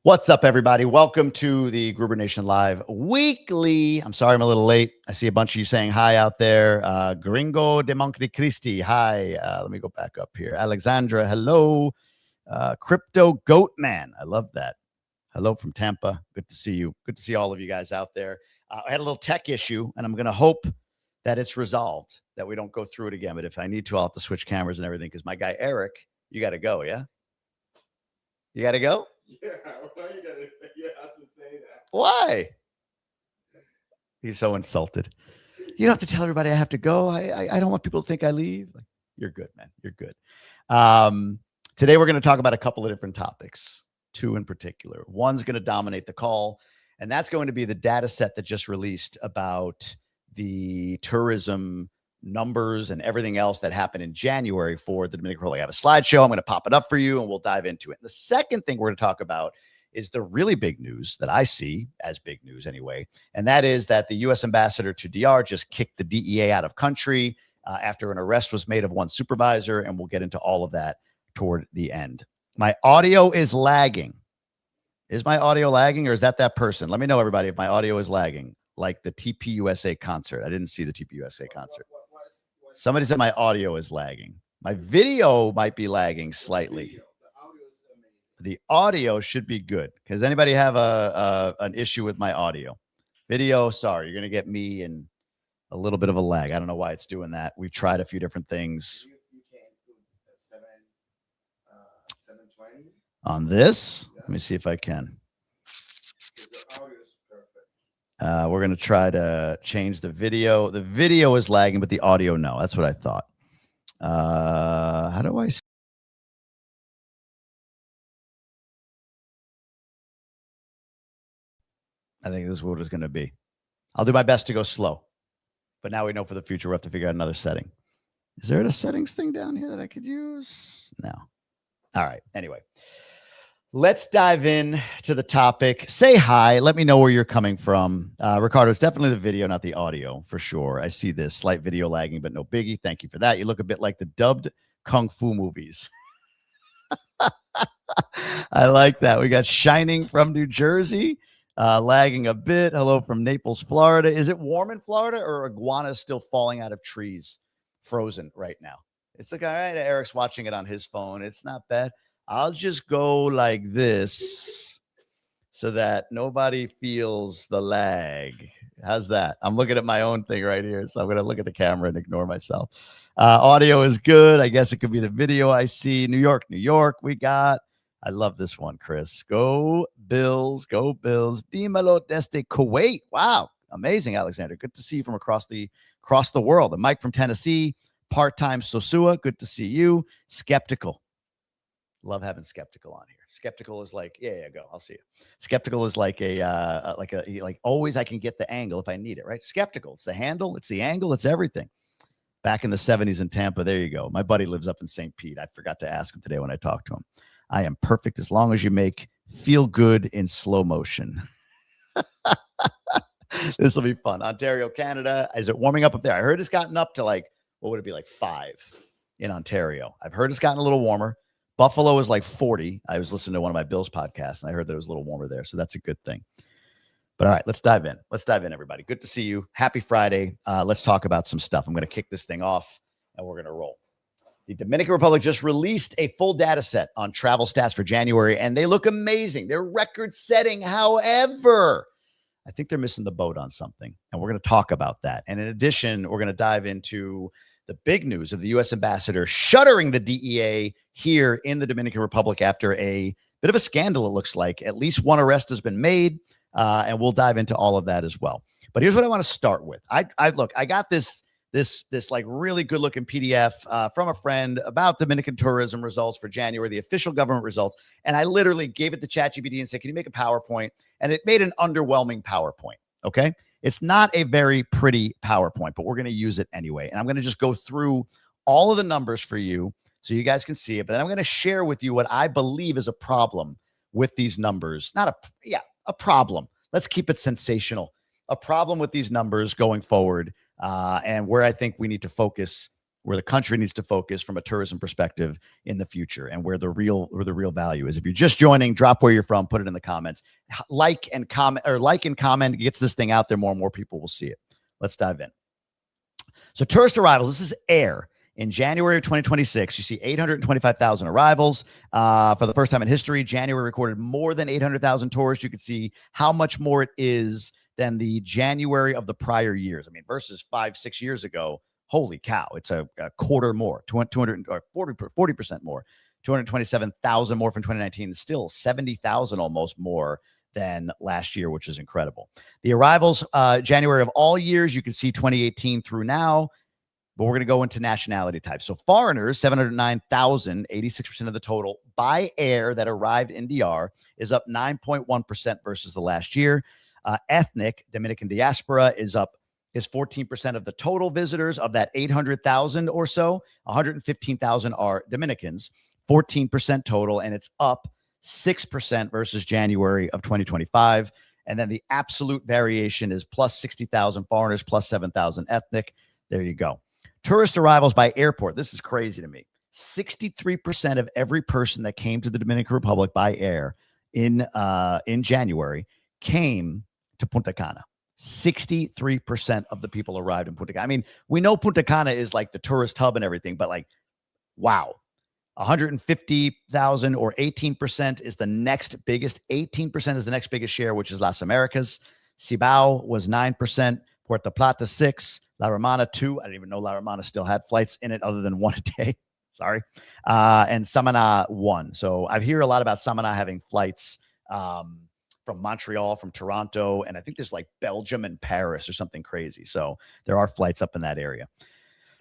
What's up, everybody? Welcome to the Gruber Nation Live Weekly. I'm sorry I'm a little late. I see a bunch of you saying hi out there. Gringo de Monte Cristi, hi. Let me go back up here. Alexandra, hello. Crypto Goat Man, I love that. Hello from Tampa. Good to see you. Good to see all of you guys out there. I had a little tech issue, and I'm going to hope that it's resolved, that we don't go through it again. But if I need to, I'll have to switch cameras and everything because my guy, Eric, you got to go, yeah? You got to go? Yeah, why you have to say that? Why? He's so insulted. You don't have to tell everybody I have to go. I don't want people to think I leave. Like, you're good, man. You're good. Today we're going to talk about a couple of different topics, two in particular. One's going to dominate the call, and that's going to be the data set that just released about the tourism numbers and everything else that happened in January for the Dominican Republic. I have a slideshow. I'm going to pop it up for you and we'll dive into it. And the second thing we're going to talk about is the really big news that I see as big news anyway. And that is that the U.S. ambassador to DR just kicked the DEA out of country after an arrest was made of one supervisor. And we'll get into all of that toward the end. My audio is lagging. Is my audio lagging or is that person? Let me know, everybody, if my audio is lagging, like the TPUSA concert. I didn't see the TPUSA concert. Somebody said my audio is lagging. My video might be lagging slightly. The audio should be good. Does anybody have an issue with my audio? Video, sorry, you're going to get me in a little bit of a lag. I don't know why it's doing that. We've tried a few different things. You can't put 720 on this. Yeah. Let me see if I can. The audio is perfect. We're going to try to change the video. The video is lagging, but the audio, no. That's what I thought. How do I... I think this is what it's going to be. I'll do my best to go slow. But now we know for the future we'll have to figure out another setting. Is there a settings thing down here that I could use? No. All right. Anyway. Let's dive in to the topic. Say hi. Let me know where you're coming from. Ricardo, it's definitely the video, not the audio, for sure. I see this slight video lagging, but no biggie. Thank you for that. You look a bit like the dubbed Kung Fu movies. I like that. We got Shining from New Jersey, lagging a bit. Hello from Naples, Florida. Is it warm in Florida or are iguanas still falling out of trees, frozen right now? It's like, all right, Eric's watching it on his phone. It's not bad. I'll just go like this so that nobody feels the lag. How's that? I'm looking at my own thing right here, so I'm going to look at the camera and ignore myself. Audio is good. I guess it could be the video I see. New York, we got. I love this one, Chris. Go Bills, go Bills. Dímelo desde Kuwait. Wow, amazing, Alexander. Good to see you from across the world. And Mike from Tennessee, part-time Sosua. Good to see you. Skeptical. Love having Skeptical on here. Skeptical is like, yeah, go. I'll see you. Skeptical is like like always I can get the angle if I need it, right? Skeptical. It's the handle. It's the angle. It's everything. Back in the 70s in Tampa. There you go. My buddy lives up in St. Pete. I forgot to ask him today when I talked to him. I am perfect as long as you make feel good in slow motion. This will be fun. Ontario, Canada. Is it warming up there? I heard it's gotten up to like, what would it be, like 5 in Ontario. I've heard it's gotten a little warmer. Buffalo is like 40. I was listening to one of my Bills podcasts, and I heard that it was a little warmer there, so that's a good thing. But all right, let's dive in. Let's dive in, everybody. Good to see you. Happy Friday. Let's talk about some stuff. I'm going to kick this thing off, and we're going to roll. The Dominican Republic just released a full data set on travel stats for January, and they look amazing. They're record-setting. However, I think they're missing the boat on something, and we're going to talk about that. And in addition, we're going to dive into the big news of the U.S. ambassador shuttering the DEA here in the Dominican Republic after a bit of a scandal, it looks like. At least one arrest has been made, and we'll dive into all of that as well. But here's what I want to start with. I got this like really good looking PDF from a friend about Dominican tourism results for January, the official government results. And I literally gave it to ChatGPT and said, can you make a PowerPoint? And it made an underwhelming PowerPoint. Okay. It's not a very pretty PowerPoint, but we're going to use it anyway. And I'm going to just go through all of the numbers for you so you guys can see it. But then I'm going to share with you what I believe is a problem with these numbers. A problem. Let's keep it sensational. A problem with these numbers going forward and where I think we need to focus where the country needs to focus from a tourism perspective in the future, and where the real value is. If you're just joining, drop where you're from, put it in the comments. Like and comment gets this thing out there. More and more people will see it. Let's dive in. So tourist arrivals, this is air. In January of 2026, you see 825,000 arrivals. For the first time in history, January recorded more than 800,000 tourists. You can see how much more it is than the January of the prior years. I mean, versus 5-6 years ago, holy cow, it's a quarter more, 200 or 40% more, 227,000 more from 2019, still 70,000 almost more than last year, which is incredible. The arrivals, January of all years, you can see 2018 through now. But we're going to go into nationality types. So foreigners, 709,000, 86% of the total by air that arrived in DR, is up 9.1% versus the last year. Ethnic Dominican diaspora is 14% of the total visitors. Of that 800,000 or so, 115,000 are Dominicans, 14% total, and it's up 6% versus January of 2025. And then the absolute variation is plus 60,000 foreigners, plus 7,000 ethnic. There you go. Tourist arrivals by airport. This is crazy to me. 63% of every person that came to the Dominican Republic by air in January came to Punta Cana. 63% of the people arrived in Punta Cana. I mean, we know Punta Cana is like the tourist hub and everything, but like, wow. 150,000 or 18% is the next biggest. 18% is the next biggest share, which is Las Americas. Cibao was 9%. Puerto Plata 6%. La Romana 2%. I didn't even know La Romana still had flights in it other than one a day. Sorry. And Samana 1%. So I hear a lot about Samana having flights from Montreal, from Toronto, and I think there's like Belgium and Paris or something crazy. So there are flights up in that area.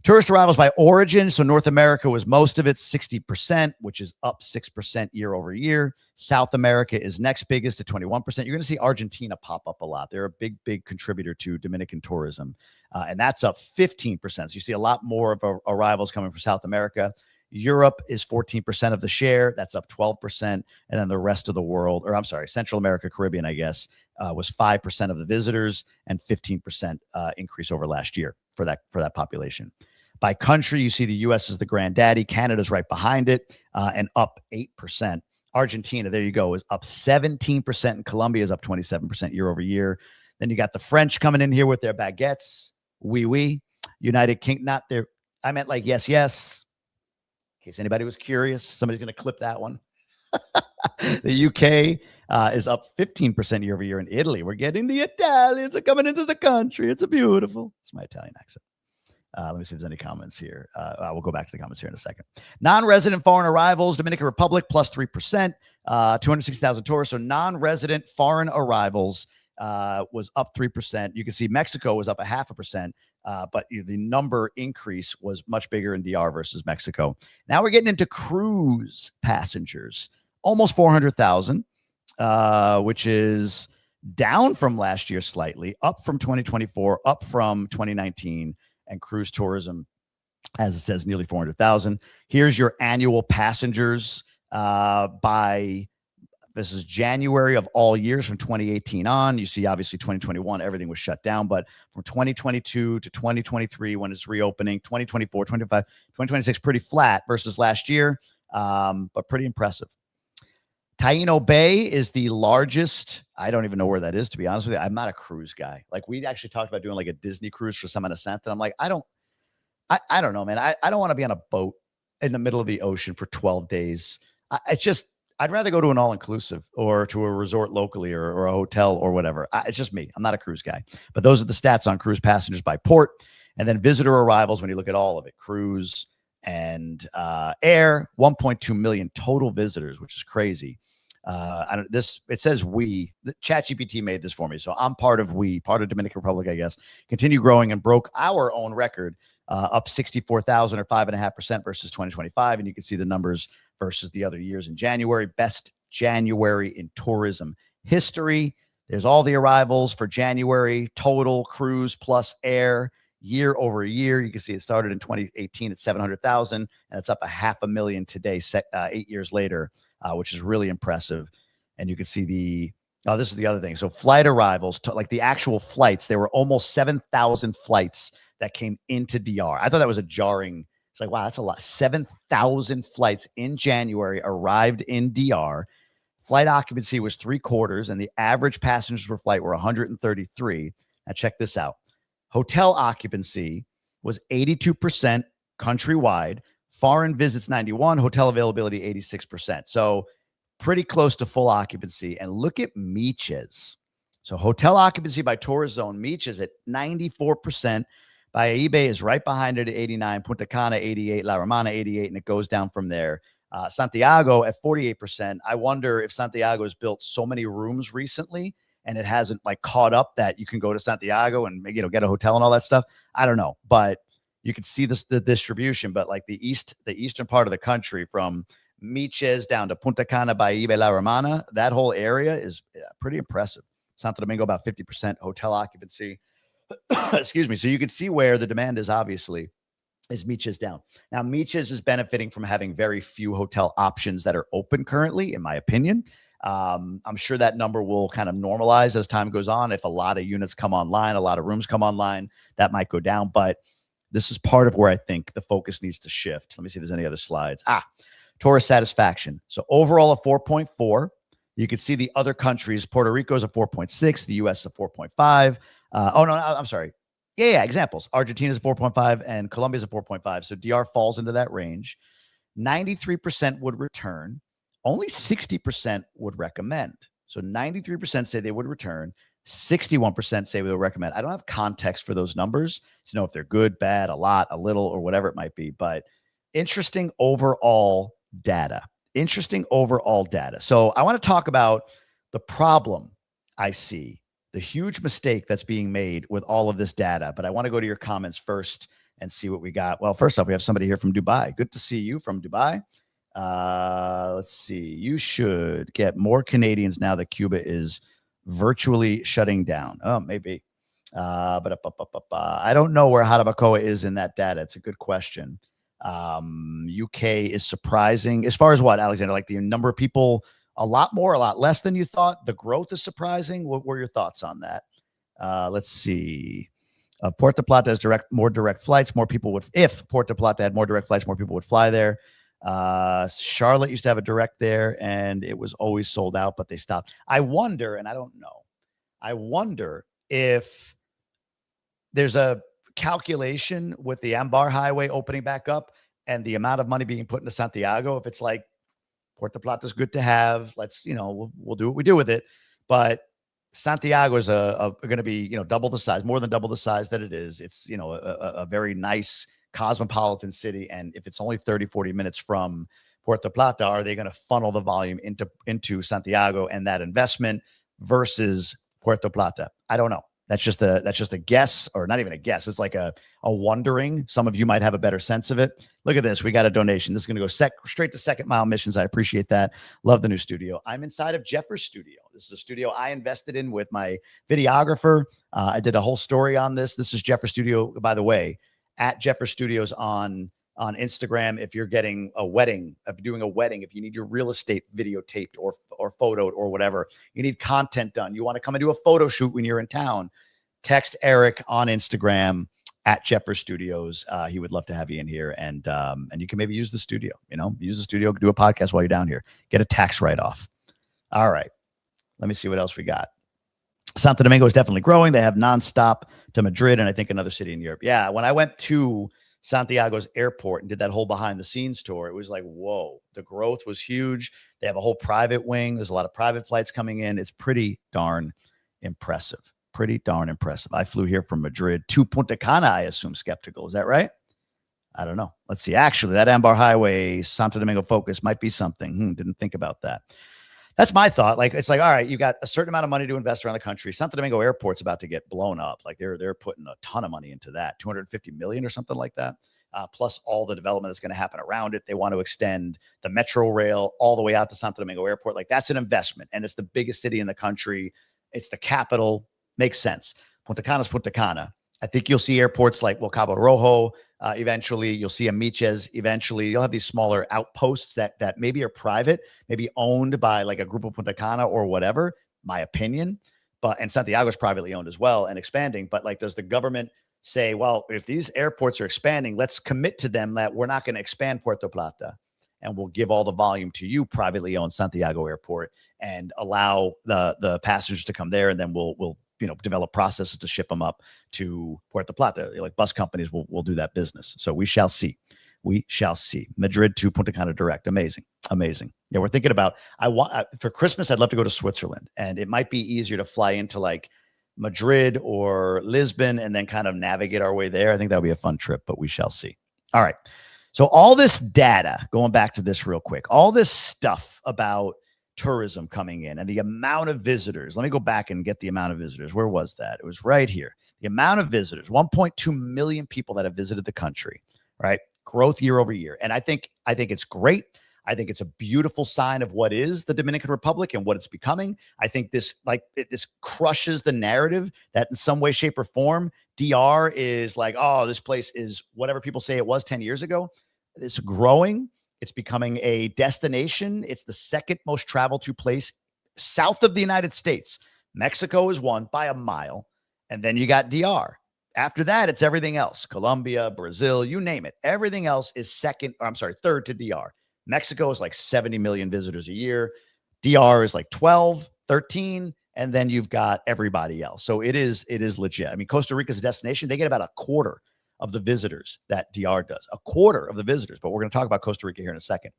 Tourist arrivals by origin. So North America was most of it, 60%, which is up 6% year over year. South America is next biggest at 21%. You're going to see Argentina pop up a lot. They're a big, big contributor to Dominican tourism. And that's up 15%. So you see a lot more of arrivals coming from South America. Europe is 14% of the share. That's up 12%. And then the rest of the world, or I'm sorry, Central America, Caribbean, I guess, was 5% of the visitors and 15% increase over last year for that population. By country, you see the U.S. is the granddaddy. Canada's right behind it and up 8%. Argentina, there you go, is up 17%. And Colombia is up 27% year over year. Then you got the French coming in here with their baguettes. Oui. United Kingdom, not there. I meant like yes, yes. In case anybody was curious, somebody's going to clip that one. The UK is up 15% year over year. In Italy, we're getting the Italians are coming into the country. It's beautiful. It's my Italian accent. Let me see if there's any comments here. We'll go back to the comments here in a second. Non-resident foreign arrivals, Dominican Republic, plus 3%, 260,000 tourists. So non-resident foreign arrivals was up 3%. You can see Mexico was up 0.5%, but the number increase was much bigger in DR versus Mexico. Now we're getting into cruise passengers, almost 400,000, which is down from last year slightly, up from 2024, up from 2019. And cruise tourism, as it says, nearly 400,000. Here's your annual passengers this is January of all years from 2018 on. You see, obviously, 2021, everything was shut down. But from 2022 to 2023, when it's reopening, 2024, 2025, 2026, pretty flat versus last year, but pretty impressive. Taino Bay is the largest. I don't even know where that is, to be honest with you. I'm not a cruise guy. Like, we actually talked about doing like a Disney cruise for Semana Santa. And I'm like, I don't know, man. I don't want to be on a boat in the middle of the ocean for 12 days. I'd rather go to an all-inclusive or to a resort locally or a hotel or whatever. It's just me. I'm not a cruise guy. But those are the stats on cruise passengers by port. And then visitor arrivals, when you look at all of it, cruise and air, 1.2 million total visitors, which is crazy. It says ChatGPT made this for me. So I'm part of Dominican Republic, I guess, continue growing and broke our own record, up 64,000 or 5.5% versus 2025. And you can see the numbers versus the other years in January. Best January in tourism history. There's all the arrivals for January, total cruise plus air year over year. You can see it started in 2018 at 700,000 and it's up 500,000 today, 8 years later. Which is really impressive. And you can see this is the other thing. So flight arrivals, like the actual flights, there were almost 7,000 flights that came into DR. I thought that was a jarring It's like, wow, that's a lot. 7,000 flights in January arrived in DR. Flight occupancy was 3/4, and the average passengers per flight were 133. Now, check this out. Hotel occupancy was 82% countrywide. Foreign visits 91, hotel availability 86%. So pretty close to full occupancy. And look at Meeches. So hotel occupancy by tourist zone, Meeches at 94%. Bahia Bay is right behind it at 89, Punta Cana 88, La Romana 88, and it goes down from there. Santiago at 48%. I wonder if Santiago has built so many rooms recently and it hasn't like caught up that you can go to Santiago and get a hotel and all that stuff. I don't know, but you can see the distribution. But like the eastern part of the country from Meeches down to Punta Cana, Bahia, La Romana, that whole area is pretty impressive. Santo Domingo about 50% hotel occupancy. Excuse me. So you can see where the demand is obviously is Meeches down. Now, Meeches is benefiting from having very few hotel options that are open currently, in my opinion. I'm sure that number will kind of normalize as time goes on. If a lot of units come online, a lot of rooms come online, that might go down. But this is part of where I think the focus needs to shift. Let me see if there's any other slides. Tourist satisfaction. So overall a 4.4. You can see the other countries. Puerto Rico is a 4.6. The U.S. is a 4.5. I'm sorry. Yeah, examples. Argentina is 4.5 and Colombia is a 4.5. So DR falls into that range. 93% would return. Only 60% would recommend. So 93% say they would return. 61% say they would recommend. I don't have context for those numbers to know if they're good, bad, a lot, a little, or whatever it might be. But interesting overall data. So I want to talk about the problem I see, the huge mistake that's being made with all of this data. But I want to go to your comments first and see what we got. Well, first off, we have somebody here from Dubai. Good to see you from Dubai. Let's see. You should get more Canadians now that Cuba is virtually shutting down. Oh, maybe. But I don't know where Jarabacoa is in that data. It's a good question. UK is surprising as far as what, Alexander? Like the number of people, a lot more, a lot less than you thought. The growth is surprising. What were your thoughts on that? Let's see. Puerto Plata has more direct flights. More people would, if Puerto Plata had more direct flights, more people would fly there. Charlotte used to have a direct there and it was always sold out, but they stopped. I wonder, and I don't know, I wonder if there's a calculation with the Ambar Highway opening back up and the amount of money being put into Santiago. If it's like Puerto Plata is good to have, let's, we'll do what we do with it. But Santiago is going to be, double the size, more than double the size that it is. It's, a very nice cosmopolitan city. And if it's only 30, 40 minutes from Puerto Plata, are they going to funnel the volume into Santiago and that investment versus Puerto Plata? I don't know. That's just a guess, or not even a guess. It's like a wondering. Some of you might have a better sense of it. Look at this. We got a donation. This is going to go straight to Second Mile Missions. I appreciate that. Love the new studio. I'm inside of Jeffers Studio. This is a studio I invested in with my videographer. I did a whole story on this. This is Jeffers Studio, by the way, at Jeffers Studios on Instagram. If you're getting a wedding, if you're doing a wedding, if you need your real estate videotaped or photoed or whatever, you need content done, you want to come and do a photo shoot when you're in town, text Eric on Instagram at Jeffers Studios. He would love to have you in here, and you can maybe use the studio, use the studio, do a podcast while you're down here, get a tax write-off. All right. Let me see what else we got. Santo Domingo is definitely growing. They have nonstop to Madrid and I think another city in Europe. Yeah. When I went to Santiago's airport and did that whole behind the scenes tour, it was like, whoa, the growth was huge. They have a whole private wing. There's a lot of private flights coming in. It's pretty darn impressive. I flew here from Madrid to Punta Cana, I assume. Skeptical. Is that right? I don't know. Let's see. Actually, that Ambar Highway, Santo Domingo focus might be something. Didn't think about that. That's my thought. Like, it's like, all right, you got a certain amount of money to invest around the country. Santo Domingo Airport's about to get blown up. Like they're putting a ton of money into that, 250 million or something like that. Plus all the development that's going to happen around it. They want to extend the metro rail all the way out to Santo Domingo Airport. Like that's an investment, and it's the biggest city in the country. It's the capital. Makes sense. Punta Cana's Punta Cana. I think you'll see airports like Cabo Rojo. Eventually, you'll see a Meeches. Eventually, you'll have these smaller outposts that maybe are private, maybe owned by like a group of Punta Cana or whatever. My opinion, and Santiago is privately owned as well and expanding. But like, does the government say, well, if these airports are expanding, let's commit to them that we're not going to expand Puerto Plata, and we'll give all the volume to you, privately owned Santiago Airport, and allow the passengers to come there, and then we'll develop processes to ship them up to Puerto Plata. Like bus companies will do that business. So we shall see. We shall see. Madrid to Punta Cana direct. Amazing. Yeah, we're thinking about, for Christmas, I'd love to go to Switzerland, and it might be easier to fly into like Madrid or Lisbon and then kind of navigate our way there. I think that would be a fun trip, but we shall see. All right. So all this data, going back to this real quick, all this stuff about tourism coming in and the amount of visitors. Let me go back and get the amount of visitors. Where was that? It was right here. The amount of visitors, 1.2 million people that have visited the country, right? Growth year over year. And I think it's great. I think it's a beautiful sign of what is the Dominican Republic and what it's becoming. I think this crushes the narrative that in some way, shape, or form, DR is like, oh, this place is whatever people say it was 10 years ago. It's growing. It's becoming a destination. It's the second most traveled to place south of the United States. Mexico is one by a mile. And then you got DR. After that, it's everything else. Colombia, Brazil, you name it. Everything else is third to DR. Mexico is like 70 million visitors a year. DR is like 12, 13, and then you've got everybody else. So it is legit. I mean, Costa Rica is a destination. They get about a quarter of the visitors that DR does. A quarter of the visitors, but we're going to talk about Costa Rica here in a second.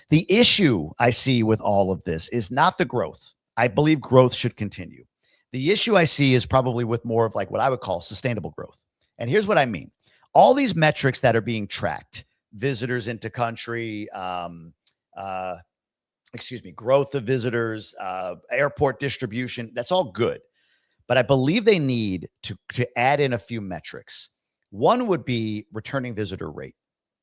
The issue I see with all of this is not the growth. I believe growth should continue. The issue I see is probably with more of like what I would call sustainable growth. And here's what I mean. All these metrics that are being tracked, visitors into country, growth of visitors, airport distribution, that's all good. But I believe they need to add in a few metrics. One would be returning visitor rate.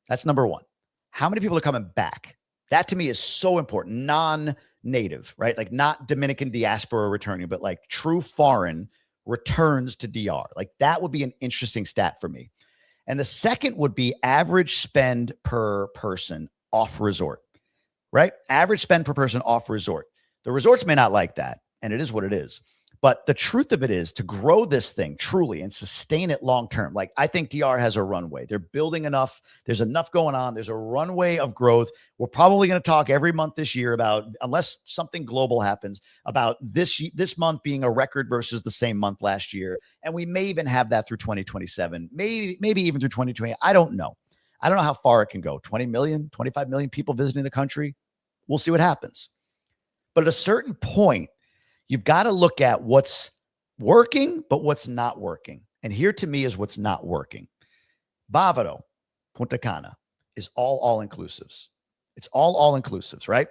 That's number one. How many people are coming back? That to me is so important. Non-native, right? Like not Dominican diaspora returning, but like true foreign returns to DR. Like that would be an interesting stat for me. And the second would be average spend per person off resort, right? Average spend per person off resort. The resorts may not like that, and it is what it is. But the truth of it is to grow this thing truly and sustain it long term. Like I think DR has a runway. They're building enough. There's enough going on. There's a runway of growth. We're probably going to talk every month this year about, unless something global happens, about this month being a record versus the same month last year. And we may even have that through 2027, maybe even through 2020. I don't know. I don't know how far it can go. 20 million, 25 million people visiting the country. We'll see what happens. But at a certain point, you've got to look at what's working, but what's not working. And here to me is what's not working. Bávaro, Punta Cana is all inclusives. It's all inclusives, right?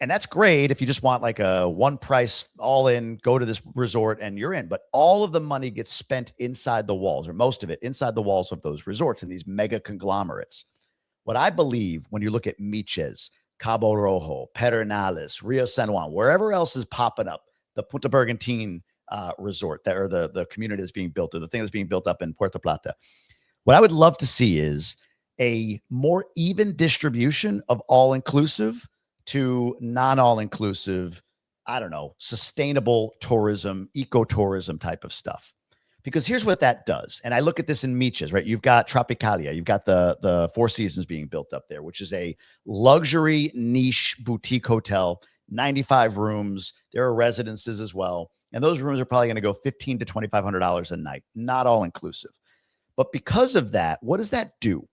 And that's great if you just want like a one price all in, go to this resort and you're in. But all of the money gets spent inside the walls, or most of it inside the walls of those resorts and these mega conglomerates. What I believe when you look at Miches, Cabo Rojo, Pedernales, Rio San Juan, wherever else is popping up, the Punta Bergantin resort, that or the community that's being built, or the thing that's being built up in Puerto Plata. What I would love to see is a more even distribution of all-inclusive to non-all-inclusive, I don't know, sustainable tourism, ecotourism type of stuff. Because here's what that does. And I look at this in Miches, right? You've got Tropicalia. You've got the Four Seasons being built up there, which is a luxury niche boutique hotel, 95 rooms. There are residences as well. And those rooms are probably going to go $1,500 to $2,500 a night, not all inclusive. But because of that, what does that do?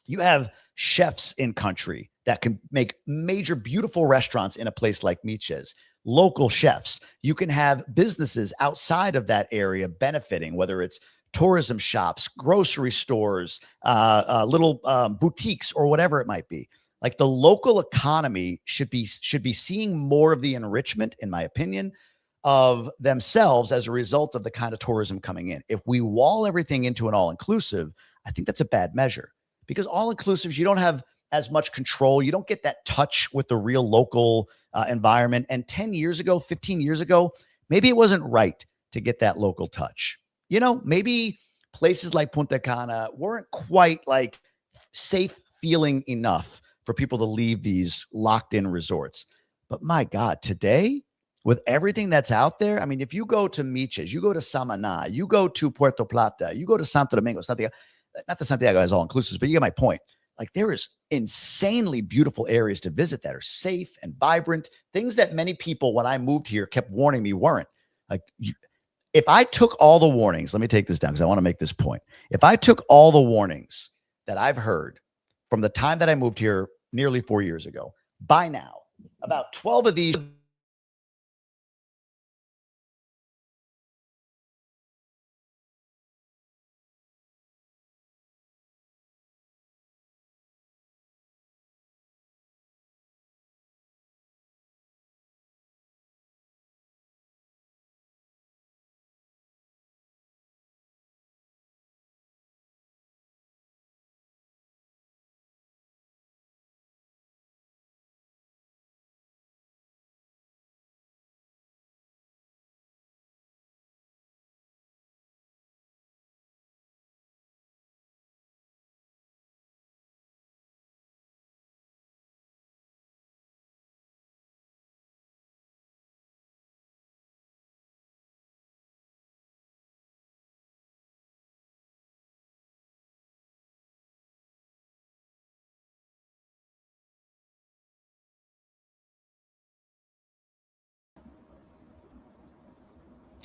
You have chefs in country that can make major, beautiful restaurants in a place like Miches. Local chefs. You can have businesses outside of that area benefiting, whether it's tourism shops, grocery stores, little boutiques, or whatever it might be. Like the local economy should be seeing more of the enrichment, in my opinion, of themselves as a result of the kind of tourism coming in. If we wall everything into an all-inclusive, I think that's a bad measure, because all-inclusives, you don't have as much control. You don't get that touch with the real local environment. And 10 years ago, 15 years ago, maybe it wasn't right to get that local touch. You know, maybe places like Punta Cana weren't quite like safe feeling enough for people to leave these locked in resorts. But my God, today with everything that's out there. I mean, if you go to Miches, you go to Samaná, you go to Puerto Plata, you go to Santo Domingo, Santiago, not that Santiago has all inclusive, but you get my point. Like there is insanely beautiful areas to visit that are safe and vibrant, things that many people, when I moved here, kept warning me weren't. Like if I took all the warnings, let me take this down because I want to make this point. If I took all the warnings that I've heard from the time that I moved here nearly 4 years ago, by now, about 12 of these.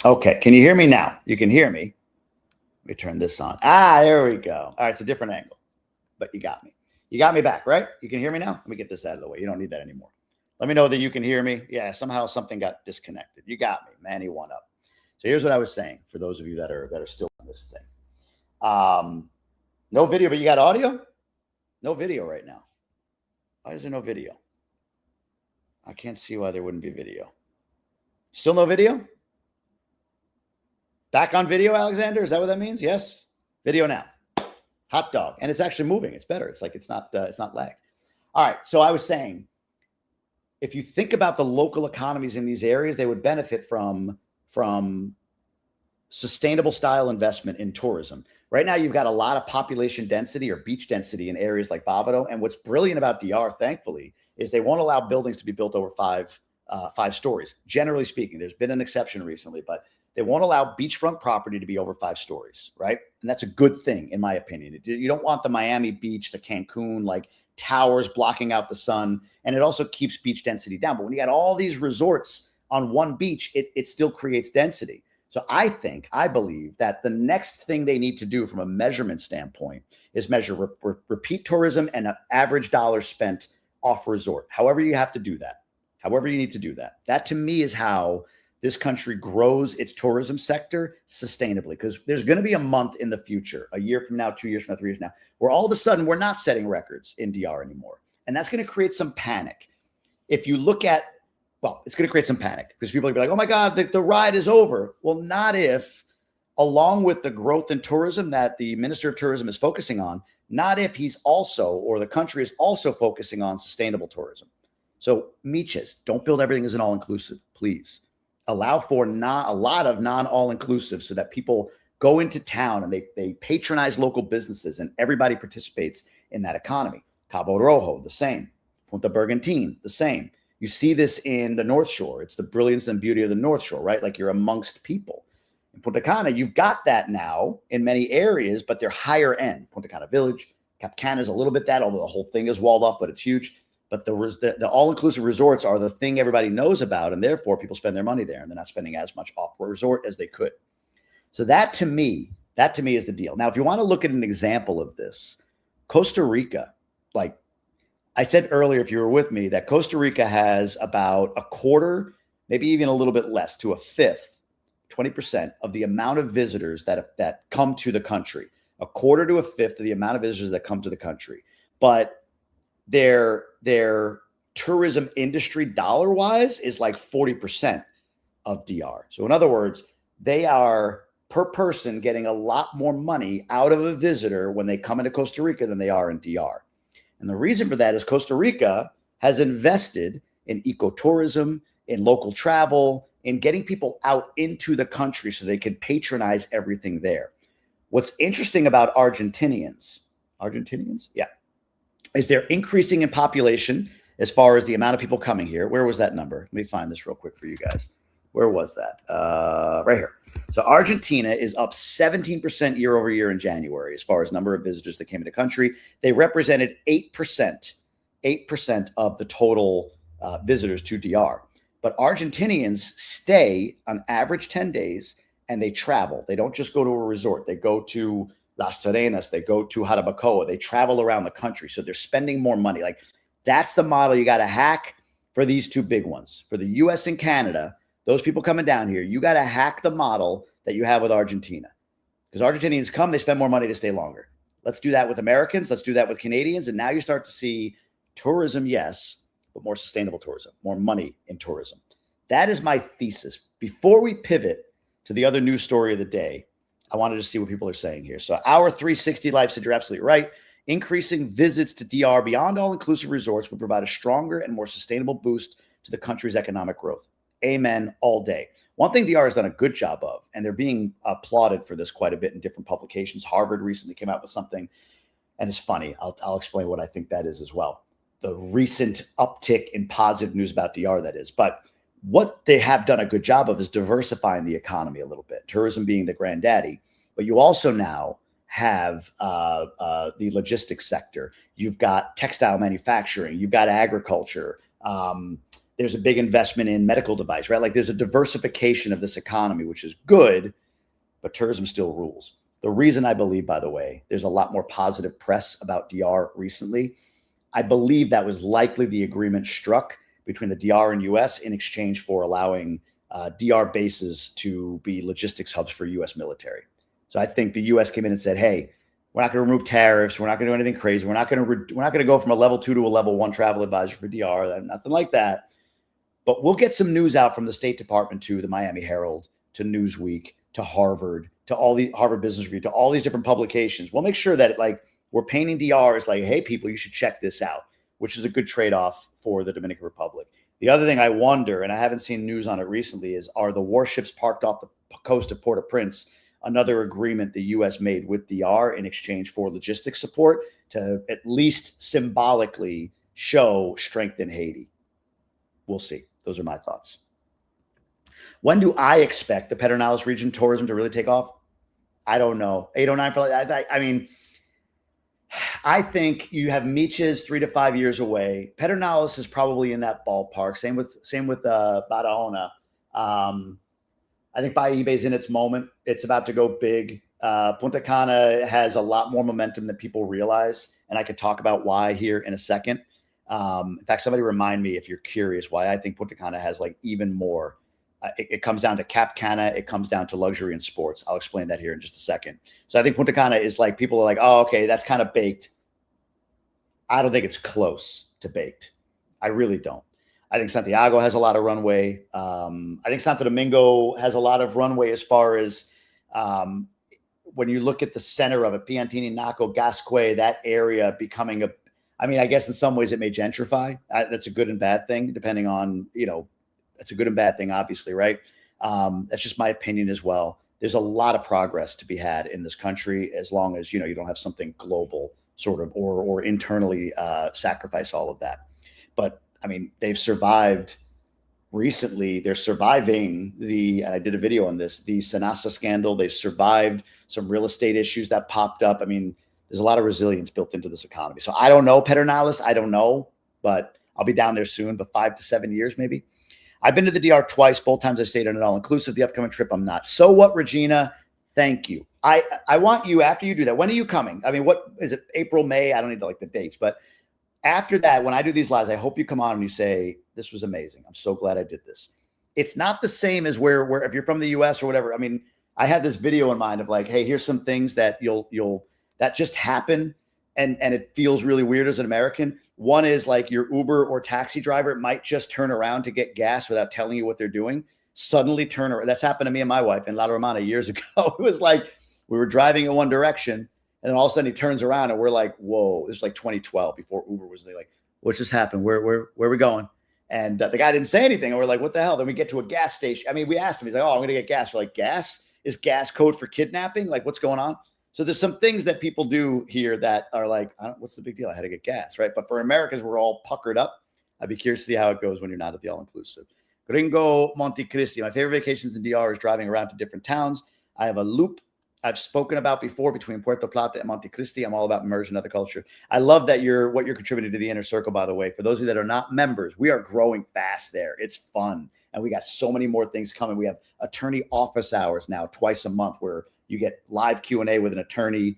Okay, can you hear me now? You can hear me. Let me turn this on. There we go. All right, it's a different angle, but you got me. You got me back, right? You can hear me now? Let me get this out of the way. You don't need that anymore. Let me know that you can hear me. Yeah, somehow something got disconnected. You got me. Manny one up. So here's what I was saying for those of you that are still on this thing. No video, but you got audio? No video right now. Why is there no video? I can't see why there wouldn't be video. Still no video? Back on video, Alexander? Is that what that means? Yes. Video now. Hot dog. And it's actually moving. It's better. It's like it's not lagged. All right. So I was saying, if you think about the local economies in these areas, they would benefit from sustainable style investment in tourism. Right now, you've got a lot of population density or beach density in areas like Bávaro. And what's brilliant about DR, thankfully, is they won't allow buildings to be built over five stories. Generally speaking, there's been an exception recently, but they won't allow beachfront property to be over 5 stories, right? And that's a good thing, in my opinion. You don't want the Miami Beach, the Cancun, like towers blocking out the sun. And it also keeps beach density down. But when you got all these resorts on one beach, it still creates density. So I believe that the next thing they need to do from a measurement standpoint is measure repeat tourism and an average dollar spent off resort. However you have to do that. However you need to do that. That to me is how this country grows its tourism sector sustainably, because there's going to be a month in the future, a year from now, 2 years from now, 3 years from now, where all of a sudden we're not setting records in DR anymore. And that's going to create some panic. If you look at, well, it's going to create some panic because people will be like, oh my God, the ride is over. Well, not if, along with the growth in tourism that the Minister of Tourism is focusing on, not if he's also, or the country is also focusing on sustainable tourism. So Miches, don't build everything as an all-inclusive, please. Allow for not a lot of non-all-inclusive so that people go into town and they patronize local businesses and everybody participates in that economy. Cabo Rojo, the same. Punta Bergantin, the same. You see this in the North Shore. It's the brilliance and beauty of the North Shore, right? Like you're amongst people. In Punta Cana, you've got that now in many areas, but they're higher end. Punta Cana Village, Cap Cana is a little bit that, although the whole thing is walled off, but it's huge. But the all-inclusive resorts are the thing everybody knows about, and therefore people spend their money there, and they're not spending as much off resort as they could. So that to me is the deal. Now, if you want to look at an example of this, Costa Rica, like I said earlier, if you were with me, that Costa Rica has about a quarter, maybe even a little bit less, to a fifth, 20% of the amount of visitors that come to the country. A quarter to a fifth of the amount of visitors that come to the country. But their tourism industry dollar wise is like 40% of DR. So in other words, they are per person getting a lot more money out of a visitor when they come into Costa Rica than they are in DR. And the reason for that is Costa Rica has invested in ecotourism, in local travel, in getting people out into the country so they can patronize everything there. What's interesting about Argentinians, yeah, is they're increasing in population as far as the amount of people coming here. Where was that number? Let me find this real quick for you guys. Where was that? Right here. So Argentina is up 17% year over year in January as far as number of visitors that came into the country. They represented 8% of the total visitors to DR. But Argentinians stay on average 10 days and they travel. They don't just go to a resort. They go to Las Terrenas. They go to Jarabacoa. They travel around the country. So they're spending more money. Like, that's the model you got to hack for these two big ones. For the US and Canada, those people coming down here, you got to hack the model that you have with Argentina. Because Argentinians come, they spend more money to stay longer. Let's do that with Americans. Let's do that with Canadians. And now you start to see tourism, yes, but more sustainable tourism, more money in tourism. That is my thesis. Before we pivot to the other news story of the day, I wanted to see what people are saying here. So our 360 Life said, you're absolutely right. Increasing visits to DR beyond all-inclusive resorts would provide a stronger and more sustainable boost to the country's economic growth. Amen all day. One thing DR has done a good job of, and they're being applauded for this quite a bit in different publications. Harvard recently came out with something, and it's funny. I'll explain what I think that is as well. The recent uptick in positive news about DR, that is. But what they have done a good job of is diversifying the economy a little bit, tourism being the granddaddy. But you also now have the logistics sector. You've got textile manufacturing. You've got agriculture. There's a big investment in medical device, right? Like, there's a diversification of this economy, which is good, but tourism still rules. The reason I believe, by the way, there's a lot more positive press about DR recently, I believe that was likely the agreement struck between the DR and US in exchange for allowing DR bases to be logistics hubs for US military. So I think the US came in and said, hey, we're not going to remove tariffs. We're not going to do anything crazy. We're not going to go from a level 2 to a level 1 travel advisor for DR, nothing like that. But we'll get some news out from the State Department to the Miami Herald, to Newsweek, to Harvard, to all the Harvard Business Review, to all these different publications. We'll make sure that we're painting DR as like, hey, people, you should check this out, which is a good trade-off for the Dominican Republic. The other thing I wonder, and I haven't seen news on it recently, is are the warships parked off the coast of Port-au-Prince another agreement the U.S. made with DR in exchange for logistics support to at least symbolically show strength in Haiti? We'll see. Those are my thoughts. When do I expect the Pedernales region tourism to really take off? I don't know. 809 for I mean, I think you have Meaches 3 to 5 years away. Pedernales is probably in that ballpark. Same with Barahona. I think Bahia Bay is in its moment. It's about to go big. Punta Cana has a lot more momentum than people realize, and I could talk about why here in a second. In fact, somebody remind me, if you're curious, why I think Punta Cana has even more. It comes down to Cap Cana. It comes down to luxury and sports. I'll explain that here in just a second. So I think Punta Cana is people are like, oh, okay, that's kind of baked. I don't think it's close to baked. I really don't. I think Santiago has a lot of runway. I think Santo Domingo has a lot of runway as far as when you look at the center of it, Piantini, Naco, Gasquet, that area becoming I guess in some ways it may gentrify. That's a good and bad thing, depending on, that's a good and bad thing, obviously, right? That's just my opinion as well. There's a lot of progress to be had in this country as long as, you don't have something global sort of or internally sacrifice all of that. But they've survived recently. They're surviving I did a video on this, the Senasa scandal. They survived some real estate issues that popped up. There's a lot of resilience built into this economy. So I don't know, Pedernales, I don't know, but I'll be down there soon, but 5 to 7 years maybe. I've been to the DR twice. Both times I stayed on an all-inclusive. The upcoming trip, I'm not. So what, Regina? Thank you. I want you, after you do that, when are you coming? What is it, April, May? I don't need the dates, but after that, when I do these lives, I hope you come on and you say, this was amazing. I'm so glad I did this. It's not the same as where if you're from the US or whatever. I had this video in mind of hey, here's some things that that just happen and it feels really weird as an American. One is your Uber or taxi driver might just turn around to get gas without telling you what they're doing. Suddenly turn around. That's happened to me and my wife in La Romana years ago. It was we were driving in one direction and then all of a sudden he turns around and we're like, whoa, this is 2012 before Uber was there. What just happened? Where are we going? And the guy didn't say anything. And we're like, what the hell? Then we get to a gas station. We asked him, he's like, oh, I'm going to get gas. We're like, gas? Is gas code for kidnapping? What's going on? So there's some things that people do here that are what's the big deal? I had to get gas, right? But for Americans, we're all puckered up. I'd be curious to see how it goes when you're not at the all-inclusive. Gringo Montecristi. My favorite vacations in DR is driving around to different towns. I have a loop I've spoken about before between Puerto Plata and Montecristi. I'm all about immersion in the culture. I love that what you're contributing to the inner circle, by the way. For those of you that are not members, we are growing fast there. It's fun. And we got so many more things coming. We have attorney office hours now twice a month where you get live Q&A with an attorney,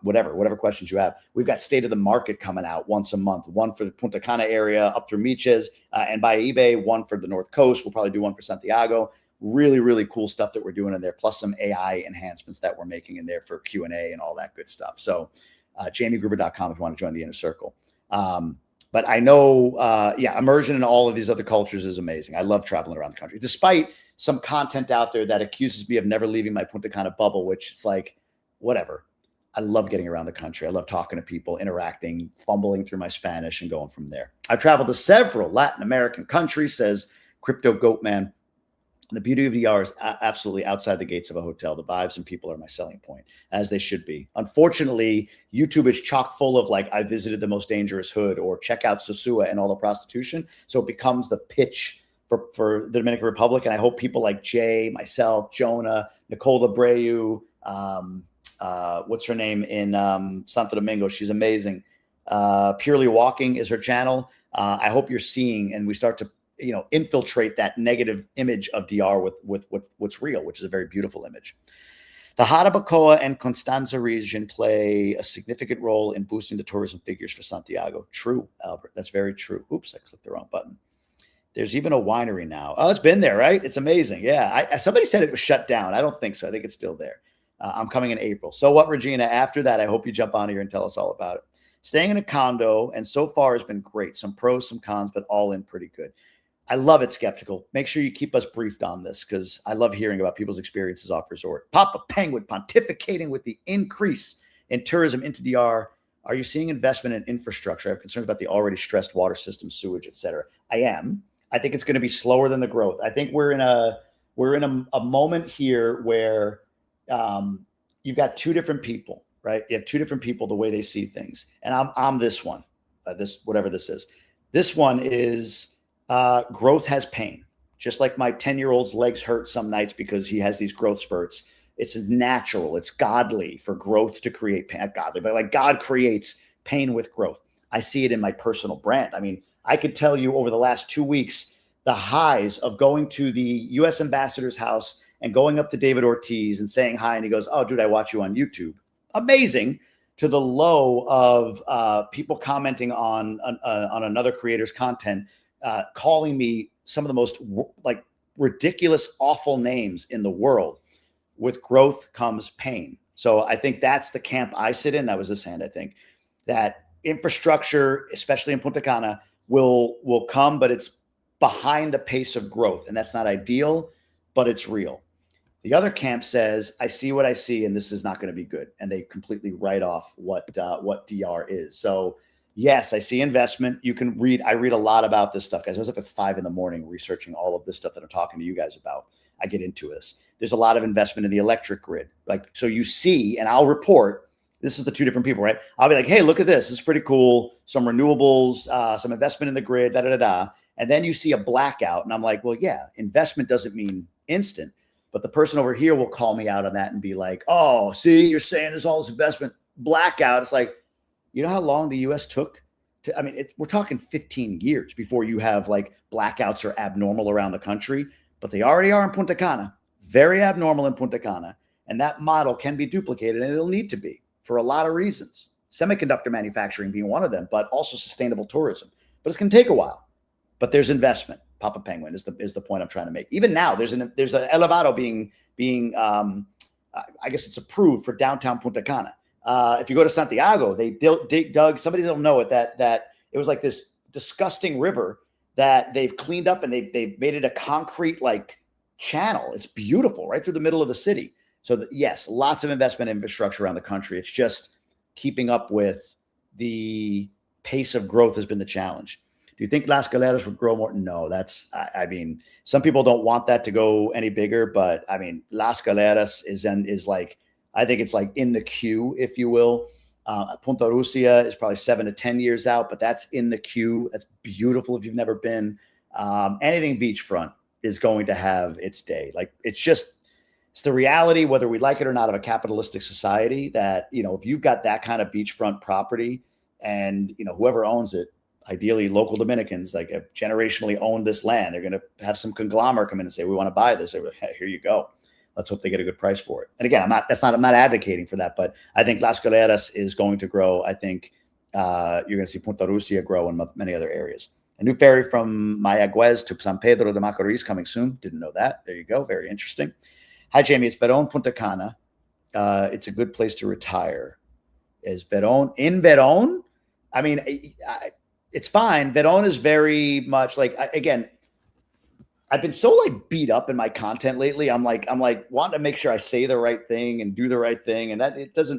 whatever questions you have. We've got State of the Market coming out once a month, one for the Punta Cana area up through Miches and by eBay, one for the North Coast. We'll probably do one for Santiago. Really, really cool stuff that we're doing in there, plus some AI enhancements that we're making in there for Q&A and all that good stuff. So jamiegruber.com if you want to join the inner circle. But I know, immersion in all of these other cultures is amazing. I love traveling around the country, despite some content out there that accuses me of never leaving my Punta Cana bubble, which is like, whatever. I love getting around the country. I love talking to people, interacting, fumbling through my Spanish and going from there. I've traveled to several Latin American countries, says Crypto Goatman. The beauty of VR is absolutely outside the gates of a hotel. The vibes and people are my selling point, as they should be. Unfortunately, YouTube is chock full of like, I visited the most dangerous hood, or check out Sosua and all the prostitution. So it becomes the pitch for the Dominican Republic. And I hope people like Jay, myself, Jonah, Nicole Abreu, what's her name in Santo Domingo? She's amazing. Purely Walking is her channel. I hope you're seeing, and we start to infiltrate that negative image of DR with what's real, which is a very beautiful image. The Jarabacoa and Constanza region play a significant role in boosting the tourism figures for Santiago. True, Albert. That's very true. Oops, I clicked the wrong button. There's even a winery now. Oh, it's been there, right? It's amazing. Yeah. Somebody said it was shut down. I don't think so. I think it's still there. I'm coming in April. So what, Regina? After that, I hope you jump on here and tell us all about it. Staying in a condo, and so far has been great. Some pros, some cons, but all in pretty good. I love it, Skeptical. Make sure you keep us briefed on this because I love hearing about people's experiences off resort. Papa Penguin pontificating with the increase in tourism into DR. Are you seeing investment in infrastructure? I have concerns about the already stressed water system, sewage, et cetera. I am. I think it's going to be slower than the growth. I think we're in a moment here where you've got two different people, right? You have two different people, the way they see things. And I'm this one, whatever this is. This one is growth has pain. Just like my 10-year-old's legs hurt some nights because he has these growth spurts. It's natural. It's godly for growth to create pain. Not godly, but like God creates pain with growth. I see it in my personal brand. I mean, I could tell you over the last 2 weeks, the highs of going to the U.S. ambassador's house and going up to David Ortiz and saying hi. And he goes, "Oh, dude, I watch you on YouTube." Amazing. To the low of people commenting on another creator's content, calling me some of the most like ridiculous, awful names in the world. With growth comes pain. So I think that's the camp I sit in. That was his hand. I think that infrastructure, especially in Punta Cana, will come, but it's behind the pace of growth. And that's not ideal, but it's real. The other camp says, I see what I see, and this is not going to be good. And they completely write off what DR is. So yes, I see investment. You can read. I read a lot about this stuff, guys. I was up at 5 a.m. researching all of this stuff that I'm talking to you guys about. I get into this. There's a lot of investment in the electric grid. Like, so you see, and I'll report, this is the two different people, right? I'll be like, hey, look at this. This is pretty cool. Some renewables, some investment in the grid, And then you see a blackout. And I'm like, well, yeah, investment doesn't mean instant. But the person over here will call me out on that and be like, oh, see, you're saying there's all this investment. Blackout. It's like, you know how long the U.S. took to, I mean, we're talking 15 years before you have like blackouts are abnormal around the country, but they already are in Punta Cana, very abnormal in Punta Cana. And that model can be duplicated, and it'll need to be for a lot of reasons. Semiconductor manufacturing being one of them, but also sustainable tourism. But it's going to take a while. But there's investment. Papa Penguin is the point I'm trying to make. Even now, there's an elevado being I guess it's approved for downtown Punta Cana. If you go to Santiago, they dug. Somebody don't know it that it was like this disgusting river that they've cleaned up, and they've made it a concrete like channel. It's beautiful right through the middle of the city. So yes, lots of investment in infrastructure around the country. It's just keeping up with the pace of growth has been the challenge. Do you think Las Galeras would grow more? No, I mean, some people don't want that to go any bigger, but I mean, Las Galeras is like, I think it's like in the queue, if you will. Punta Rusia is probably 7 to 10 years out, but that's in the queue. That's beautiful if you've never been. Anything beachfront is going to have its day. Like it's the reality, whether we like it or not, of a capitalistic society that, if you've got that kind of beachfront property and, whoever owns it, ideally local Dominicans, like have generationally owned this land, they're going to have some conglomerate come in and say, we want to buy this. They're like, hey, here you go. Let's hope they get a good price for it. And again, I'm not advocating for that, but I think Las Galeras is going to grow. I think you're going to see Punta Rusia grow in many other areas. A new ferry from Mayagüez to San Pedro de Macorís coming soon. Didn't know that. There you go. Very interesting. Hi, Jamie. It's Verón Punta Cana. It's a good place to retire. Is Verón in Verón? I mean, it's fine. Verón is very much like, again, I've been so like beat up in my content lately. I'm like wanting to make sure I say the right thing and do the right thing. And that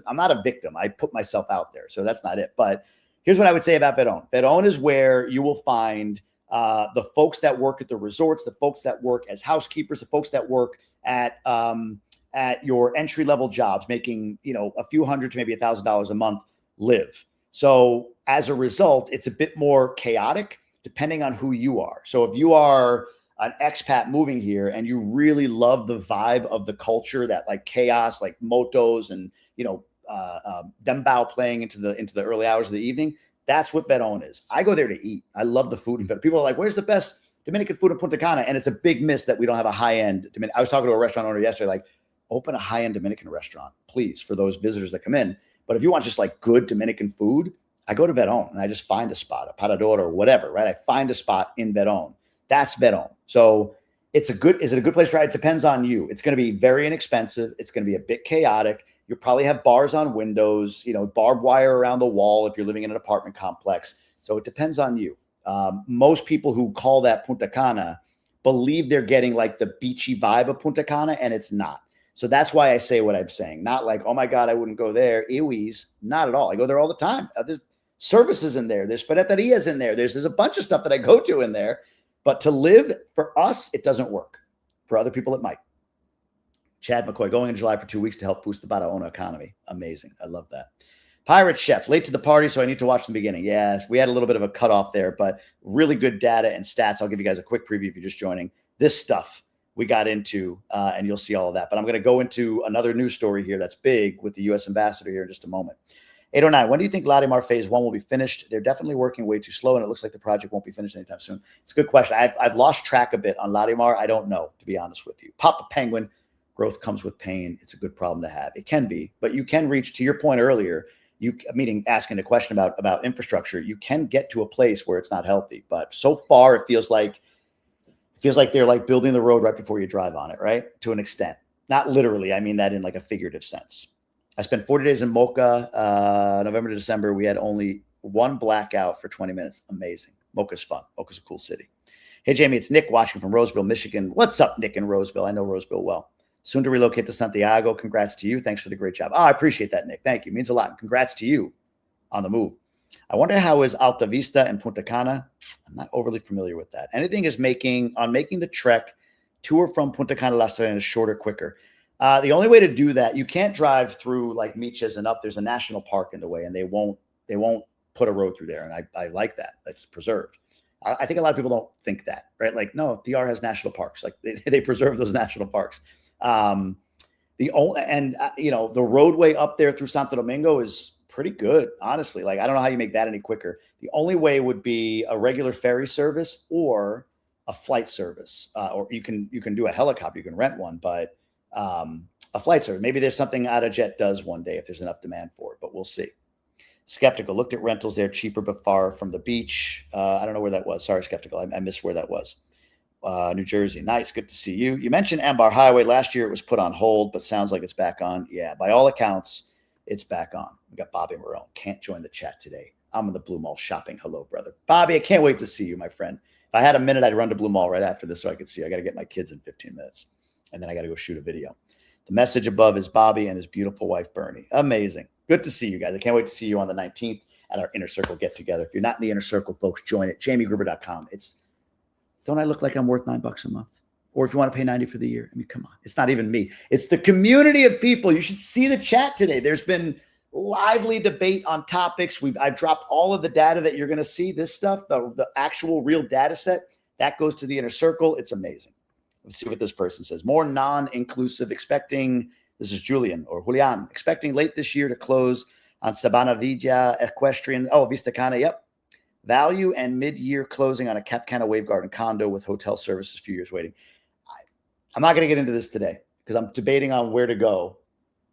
I'm not a victim. I put myself out there. So that's not it. But here's what I would say about Verón. Verón is where you will find the folks that work at the resorts, the folks that work as housekeepers, the folks that work at your entry-level jobs, making, a few hundred to maybe $1,000 a month live. So as a result, it's a bit more chaotic depending on who you are. So if you are an expat moving here and you really love the vibe of the culture, that like chaos, like motos and, dembao playing into the early hours of the evening, that's what Verón is. I go there to eat. I love the food. In fact, people are like, where's the best Dominican food in Punta Cana? And it's a big miss that we don't have a high-end Dominican. I was talking to a restaurant owner yesterday, like, open a high-end Dominican restaurant, please, for those visitors that come in. But if you want just like good Dominican food, I go to Verón and I just find a spot, a parador or whatever, right? I find a spot in Verón. That's Verón. So is it a good place to ride? It depends on you. It's going to be very inexpensive. It's going to be a bit chaotic. You'll probably have bars on windows, barbed wire around the wall if you're living in an apartment complex. So it depends on you. Most people who call that Punta Cana believe they're getting like the beachy vibe of Punta Cana, and it's not. So that's why I say what I'm saying. Not like, oh my God, I wouldn't go there. Iwis, not at all. I go there all the time. There's services in there. There's ferreterias in there. There's a bunch of stuff that I go to in there. But to live, for us, it doesn't work. For other people, it might. Chad McCoy, going in July for 2 weeks to help boost the Barahona economy. Amazing. I love that. Pirate Chef, late to the party, so I need to watch the beginning. Yeah, we had a little bit of a cutoff there, but really good data and stats. I'll give you guys a quick preview if you're just joining. This stuff we got into, and you'll see all of that. But I'm going to go into another news story here that's big with the U.S. ambassador here in just a moment. 809, when do you think Latimar Phase 1 will be finished? They're definitely working way too slow, and it looks like the project won't be finished anytime soon. It's a good question. I've lost track a bit on Latimar. I don't know, to be honest with you. Papa Penguin, growth comes with pain. It's a good problem to have. It can be, but you can reach, to your point earlier, asking a question about infrastructure, you can get to a place where it's not healthy. But so far, it feels like they're like building the road right before you drive on it, right? To an extent. Not literally. I mean that in like a figurative sense. I spent 40 days in Mocha, November to December. We had only one blackout for 20 minutes. Amazing. Mocha's fun. Mocha's a cool city. Hey, Jamie, it's Nick watching from Roseville, Michigan. What's up, Nick in Roseville? I know Roseville well. Soon to relocate to Santiago. Congrats to you. Thanks for the great job. Oh, I appreciate that, Nick. Thank you. Means a lot. And congrats to you on the move. I wonder how is Alta Vista and Punta Cana. I'm not overly familiar with that. Anything is making the trek to or from Punta Cana Las Terrenas shorter, quicker. The only way to do that, you can't drive through like Miches and up. There's a national park in the way, and they won't put a road through there. And I like that. That's preserved. I think a lot of people don't think that, right? Like, no, DR has national parks. Like they preserve those national parks. The roadway up there through Santo Domingo is pretty good, honestly. Like, I don't know how you make that any quicker. The only way would be a regular ferry service or a flight service, or you can do a helicopter. You can rent one, but a flight service. Maybe there's something AutoJet does one day if there's enough demand for it, but we'll see. Skeptical. Looked at rentals there, cheaper but far from the beach. I don't know where that was. Sorry, Skeptical. I missed where that was. New Jersey. Nice. Good to see you. You mentioned Ambar Highway. Last year it was put on hold, but sounds like it's back on. Yeah, by all accounts, it's back on. We got Bobby Marone. Can't join the chat today. I'm in the Blue Mall shopping. Hello, brother. Bobby, I can't wait to see you, my friend. If I had a minute, I'd run to Blue Mall right after this so I could see. I got to get my kids in 15 minutes, and then I got to go shoot a video. The message above is Bobby and his beautiful wife, Bernie. Amazing. Good to see you guys. I can't wait to see you on the 19th at our Inner Circle get-together. If you're not in the Inner Circle, folks, join it. JamieGruber.com. Don't I look like I'm worth $9 a month? Or if you want to pay $90 for the year, I mean, come on. It's not even me. It's the community of people. You should see the chat today. There's been lively debate on topics. I've dropped all of the data that you're going to see. This stuff, the actual real data set, that goes to the inner circle. It's amazing. Let's see what this person says. More non-inclusive, expecting, this is Julian or Julian, expecting late this year to close on Sabana Villa, Equestrian. Oh, Vista Cana, yep. Value and mid-year closing on a Cap Cana Wave Garden condo with hotel services, a few years waiting. I'm not going to get into this today because I'm debating on where to go,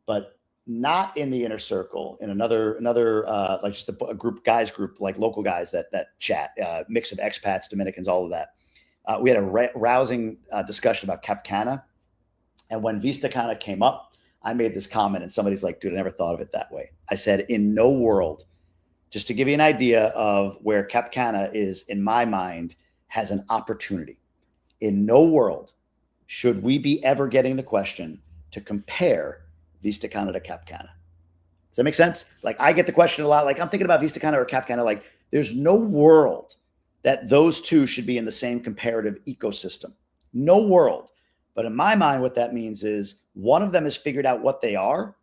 but not in the inner circle, in another like just a group, like local guys that chat, mix of expats, Dominicans, all of that. We had a rousing discussion about Cap Cana. And when Vista Cana came up, I made this comment and somebody's like, dude, I never thought of it that way. I said, in no world, just to give you an idea of where Cap Cana is, in my mind, has an opportunity. In no world should we be ever getting the question to compare Vista Cana to Cap Cana. Does that make sense? Like, I get the question a lot, like, I'm thinking about Vista Cana or Cap Cana. Like, there's no world that those two should be in the same comparative ecosystem. No world. But in my mind, what that means is one of them has figured out what they are,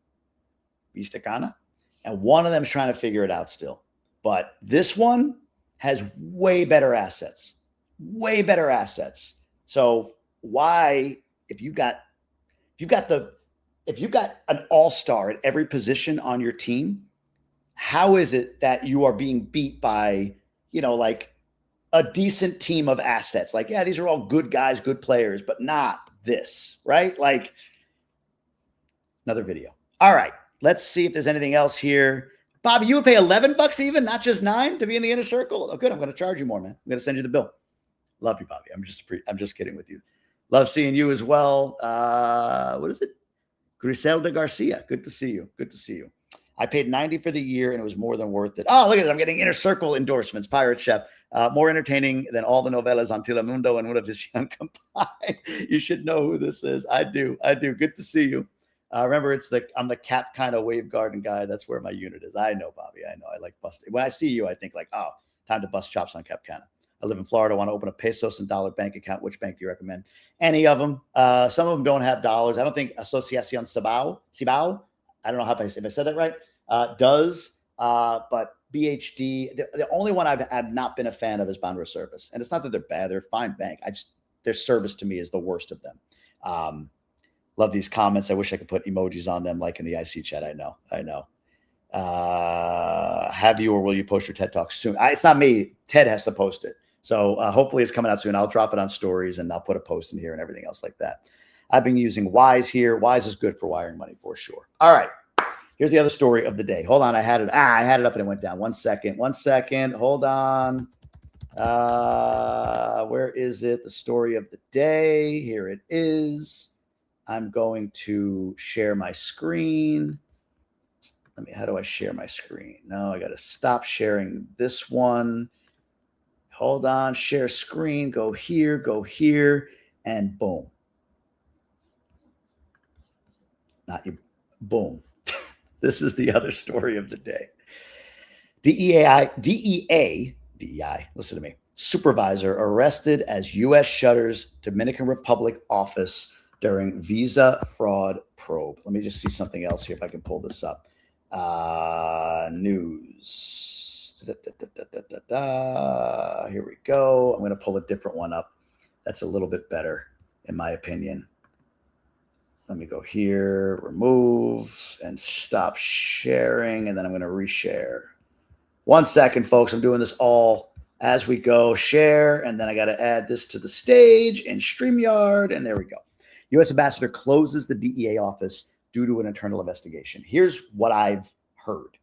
Vista Cana, and one of them is trying to figure it out still. But this one has way better assets. So why, if you've got an all-star at every position on your team, how is it that you are being beat by, like a decent team of assets? Like, yeah, these are all good guys, good players, but not this, right? Like, another video. All right. Let's see if there's anything else here. Bobby, you would pay $11 even, not just $9 to be in the inner circle? Oh, good. I'm going to charge you more, man. I'm going to send you the bill. Love you, Bobby. I'm just kidding with you. Love seeing you as well. What is it? Griselda Garcia. Good to see you. I paid $90 for the year and it was more than worth it. Oh, look at it. I'm getting inner circle endorsements. Pirate Chef. More entertaining than all the novellas on Telemundo and Univision combined. You should know who this is. I do. Good to see you. Remember, I'm the Cap Cana Wave Garden guy. That's where my unit is. I know, Bobby. I know. I like busting. When I see you, I think like, oh, time to bust chops on Cap Cana. I live in Florida. I want to open a pesos and dollar bank account. Which bank do you recommend? Any of them. Some of them don't have dollars. I don't think Asociacion Cibao. I don't know if I said that right. Does. But BHD, the only one I've not been a fan of is Banreservice. And it's not that they're bad. They're a fine bank. Their service to me is the worst of them. Love these comments. I wish I could put emojis on them like in the IC chat. I know. Have you or will you post your TED Talk soon? It's not me. Ted has to post it. So hopefully it's coming out soon. I'll drop it on stories and I'll put a post in here and everything else like that. I've been using Wise here. Wise is good for wiring money for sure. All right. Here's the other story of the day. Hold on. I had it up and it went down. One second. Hold on. Where is it? The story of the day. Here it is. I'm going to share my screen. How do I share my screen? No, I got to stop sharing this one. Hold on. Share screen. Go here, and boom. Not you. Boom. This is the other story of the day. DEI, listen to me. Supervisor arrested as U.S. shutters Dominican Republic office during visa fraud probe. Let me just see something else here if I can pull this up. News. Here we go. I'm going to pull a different one up. That's a little bit better, in my opinion. Let me go here, remove, and stop sharing, and then I'm going to reshare. 1 second, folks. I'm doing this all as we go. Share, and then I got to add this to the stage and StreamYard, and there we go. U.S. Ambassador closes the DEA office due to an internal investigation. Here's what I've heard.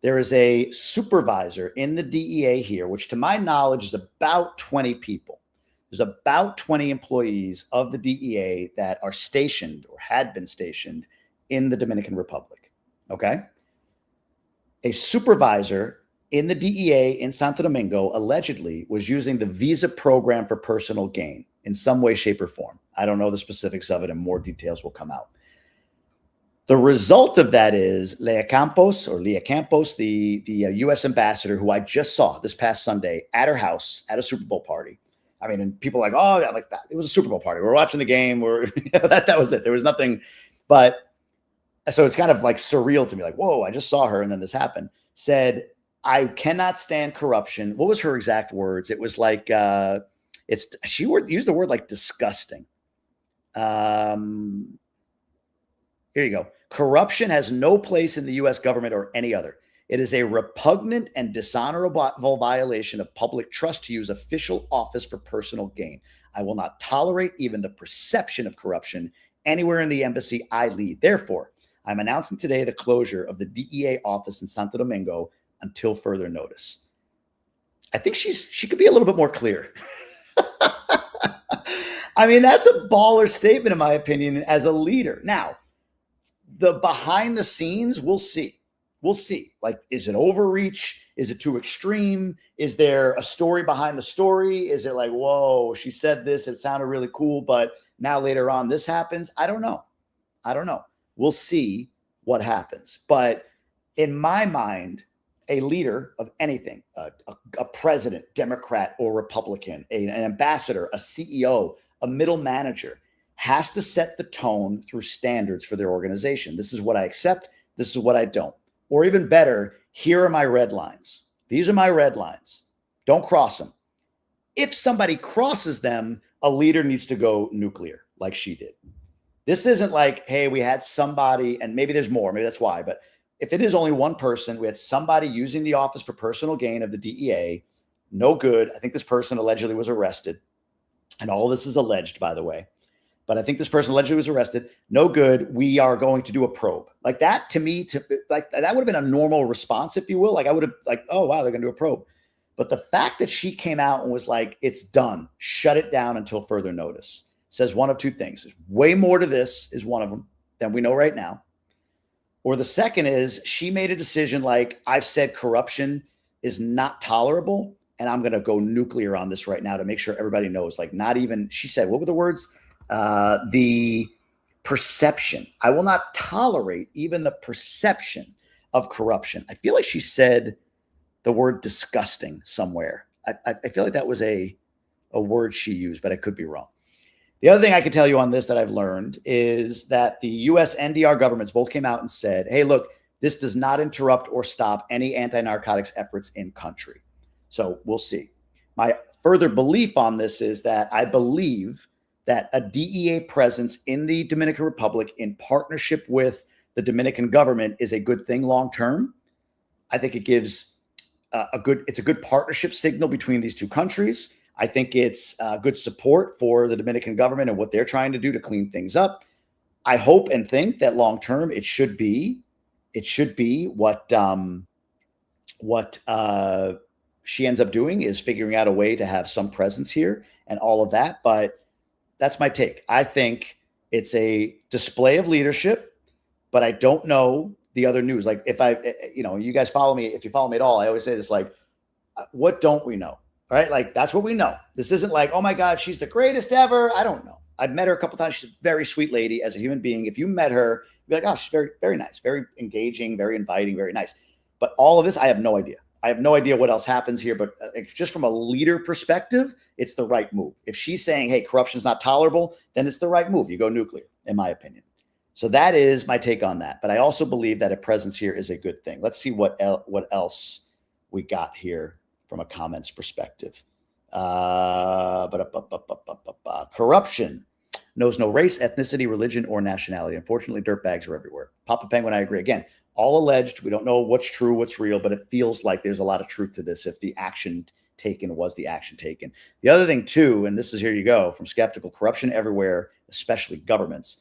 There is a supervisor in the DEA here, which to my knowledge is about 20 people. There's about 20 employees of the DEA that are stationed or had been stationed in the Dominican Republic. Okay. A supervisor in the DEA in Santo Domingo allegedly was using the visa program for personal gain in some way, shape, or form. I don't know the specifics of it, and more details will come out. The result of that is Leah Campos, the U.S. ambassador, who I just saw this past Sunday at her house at a Super Bowl party. I mean, and people are like, oh, yeah, like that. It was a Super Bowl party. We're watching the game. That was it. There was nothing. But So it's kind of like surreal to me, like, whoa, I just saw her and then this happened. Said, I cannot stand corruption. What was her exact words? It was like, used the word like disgusting. Here you go. Corruption has no place in the U.S. government or any other. It is a repugnant and dishonorable violation of public trust to use official office for personal gain. I will not tolerate even the perception of corruption anywhere in the embassy I lead. Therefore, I'm announcing today the closure of the DEA office in Santo Domingo until further notice. I think she could be a little bit more clear. I mean, that's a baller statement, in my opinion, as a leader. Now, the behind the scenes, we'll see. We'll see. Like, is it overreach? Is it too extreme? Is there a story behind the story? Is it like, whoa, she said this, it sounded really cool, but now later on this happens? I don't know. We'll see what happens. But in my mind, a leader of anything, a president, Democrat or Republican, an ambassador, a CEO, a middle manager, has to set the tone through standards for their organization. This is what I accept. This is what I don't. Or even better, here are my red lines. These are my red lines. Don't cross them. If somebody crosses them, a leader needs to go nuclear like she did. This isn't like, hey, we had somebody, and maybe there's more, maybe that's why, but if it is only one person, we had somebody using the office for personal gain of the DEA, no good. I think this person allegedly was arrested. And all this is alleged, by the way. But I think this person allegedly was arrested. No good. We are going to do a probe. Like that, to me, like that would have been a normal response, if you will. Like I would have like, oh, wow, they're going to do a probe. But the fact that she came out and was like, it's done, shut it down until further notice, says one of two things. There's way more to this is one of them than we know right now. Or the second is she made a decision like, I've said corruption is not tolerable, and I'm going to go nuclear on this right now to make sure everybody knows. Like not even, she said, what were the words? The perception. I will not tolerate even the perception of corruption. I feel like she said the word disgusting somewhere. I feel like that was a word she used, but I could be wrong. The other thing I can tell you on this that I've learned is that the U.S. and DR governments both came out and said, hey, look, this does not interrupt or stop any anti-narcotics efforts in country. So we'll see. My further belief on this is that I believe that a DEA presence in the Dominican Republic in partnership with the Dominican government is a good thing long-term. I think it gives it's a good partnership signal between these two countries. I think it's good support for the Dominican government and what they're trying to do to clean things up. I hope and think that long term it should be what she ends up doing is figuring out a way to have some presence here and all of that. But that's my take. I think it's a display of leadership, but I don't know the other news. Like if you guys follow me, if you follow me at all, I always say this, like, what don't we know? All right. Like that's what we know. This isn't like, oh my God, she's the greatest ever. I don't know. I've met her a couple of times. She's a very sweet lady as a human being. If you met her, you'd be like, oh, she's very, very nice, very engaging, very inviting, very nice. But all of this, I have no idea. I have no idea what else happens here, but just from a leader perspective, it's the right move. If she's saying, hey, corruption is not tolerable, then it's the right move. You go nuclear, in my opinion. So that is my take on that. But I also believe that a presence here is a good thing. Let's see what else we got here from a comments perspective. Corruption knows no race, ethnicity, religion, or nationality. Unfortunately, dirtbags are everywhere. Papa Penguin, I agree. Again, all alleged. We don't know what's true, what's real, but it feels like there's a lot of truth to this if the action taken was the action taken. The other thing, too, and this is here you go, from skeptical, corruption everywhere, especially governments.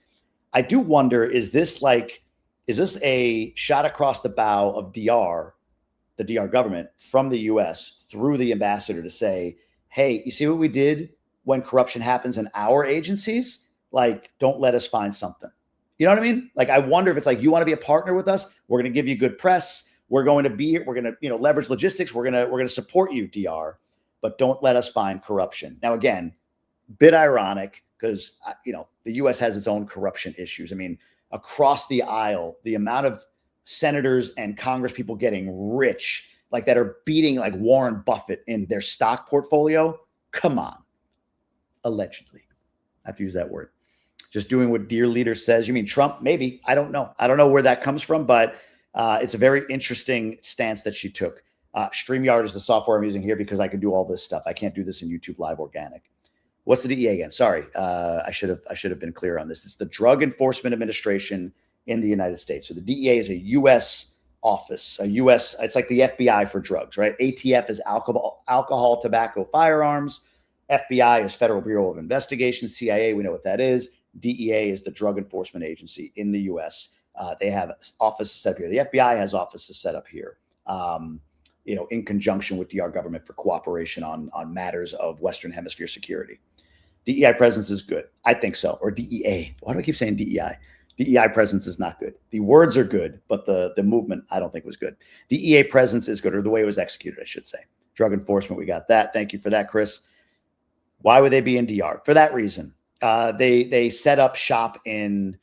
I do wonder, is this a shot across the bow of the DR government from the US through the ambassador to say, hey, you see what we did when corruption happens in our agencies? Like, don't let us find something. You know what I mean? Like, I wonder if it's like, you want to be a partner with us? We're going to give you good press. We're going to be here. We're going to, leverage logistics. We're going to support you, DR, but don't let us find corruption. Now, again, bit ironic because, the US has its own corruption issues. I mean, across the aisle, the amount of senators and Congress people getting rich, like that are beating like Warren Buffett in their stock portfolio. Come on. Allegedly. I have to use that word. just doing what dear leader says. You mean Trump? Maybe. I don't know. I don't know where that comes from, but it's a very interesting stance that she took. StreamYard is the software I'm using here because I can do all this stuff. I can't do this in YouTube Live Organic. What's the DEA again? Sorry, I should have been clear on this. It's the Drug Enforcement Administration in the United States. So the DEA is a U.S. office, a U.S. It's like the FBI for drugs, right? ATF is alcohol, tobacco, firearms. FBI is Federal Bureau of Investigation. CIA, we know what that is. DEA is the Drug Enforcement Agency in the U.S. They have offices set up here. The FBI has offices set up here. In conjunction with DR government for cooperation on matters of Western Hemisphere security. DEI presence is good. I think so. Or DEA. Why do I keep saying DEI? DEI presence is not good. The words are good, but the movement I don't think was good. DEA presence is good, or the way it was executed, I should say. Drug enforcement, we got that. Thank you for that, Chris. Why would they be in DR? For that reason. They set up shop in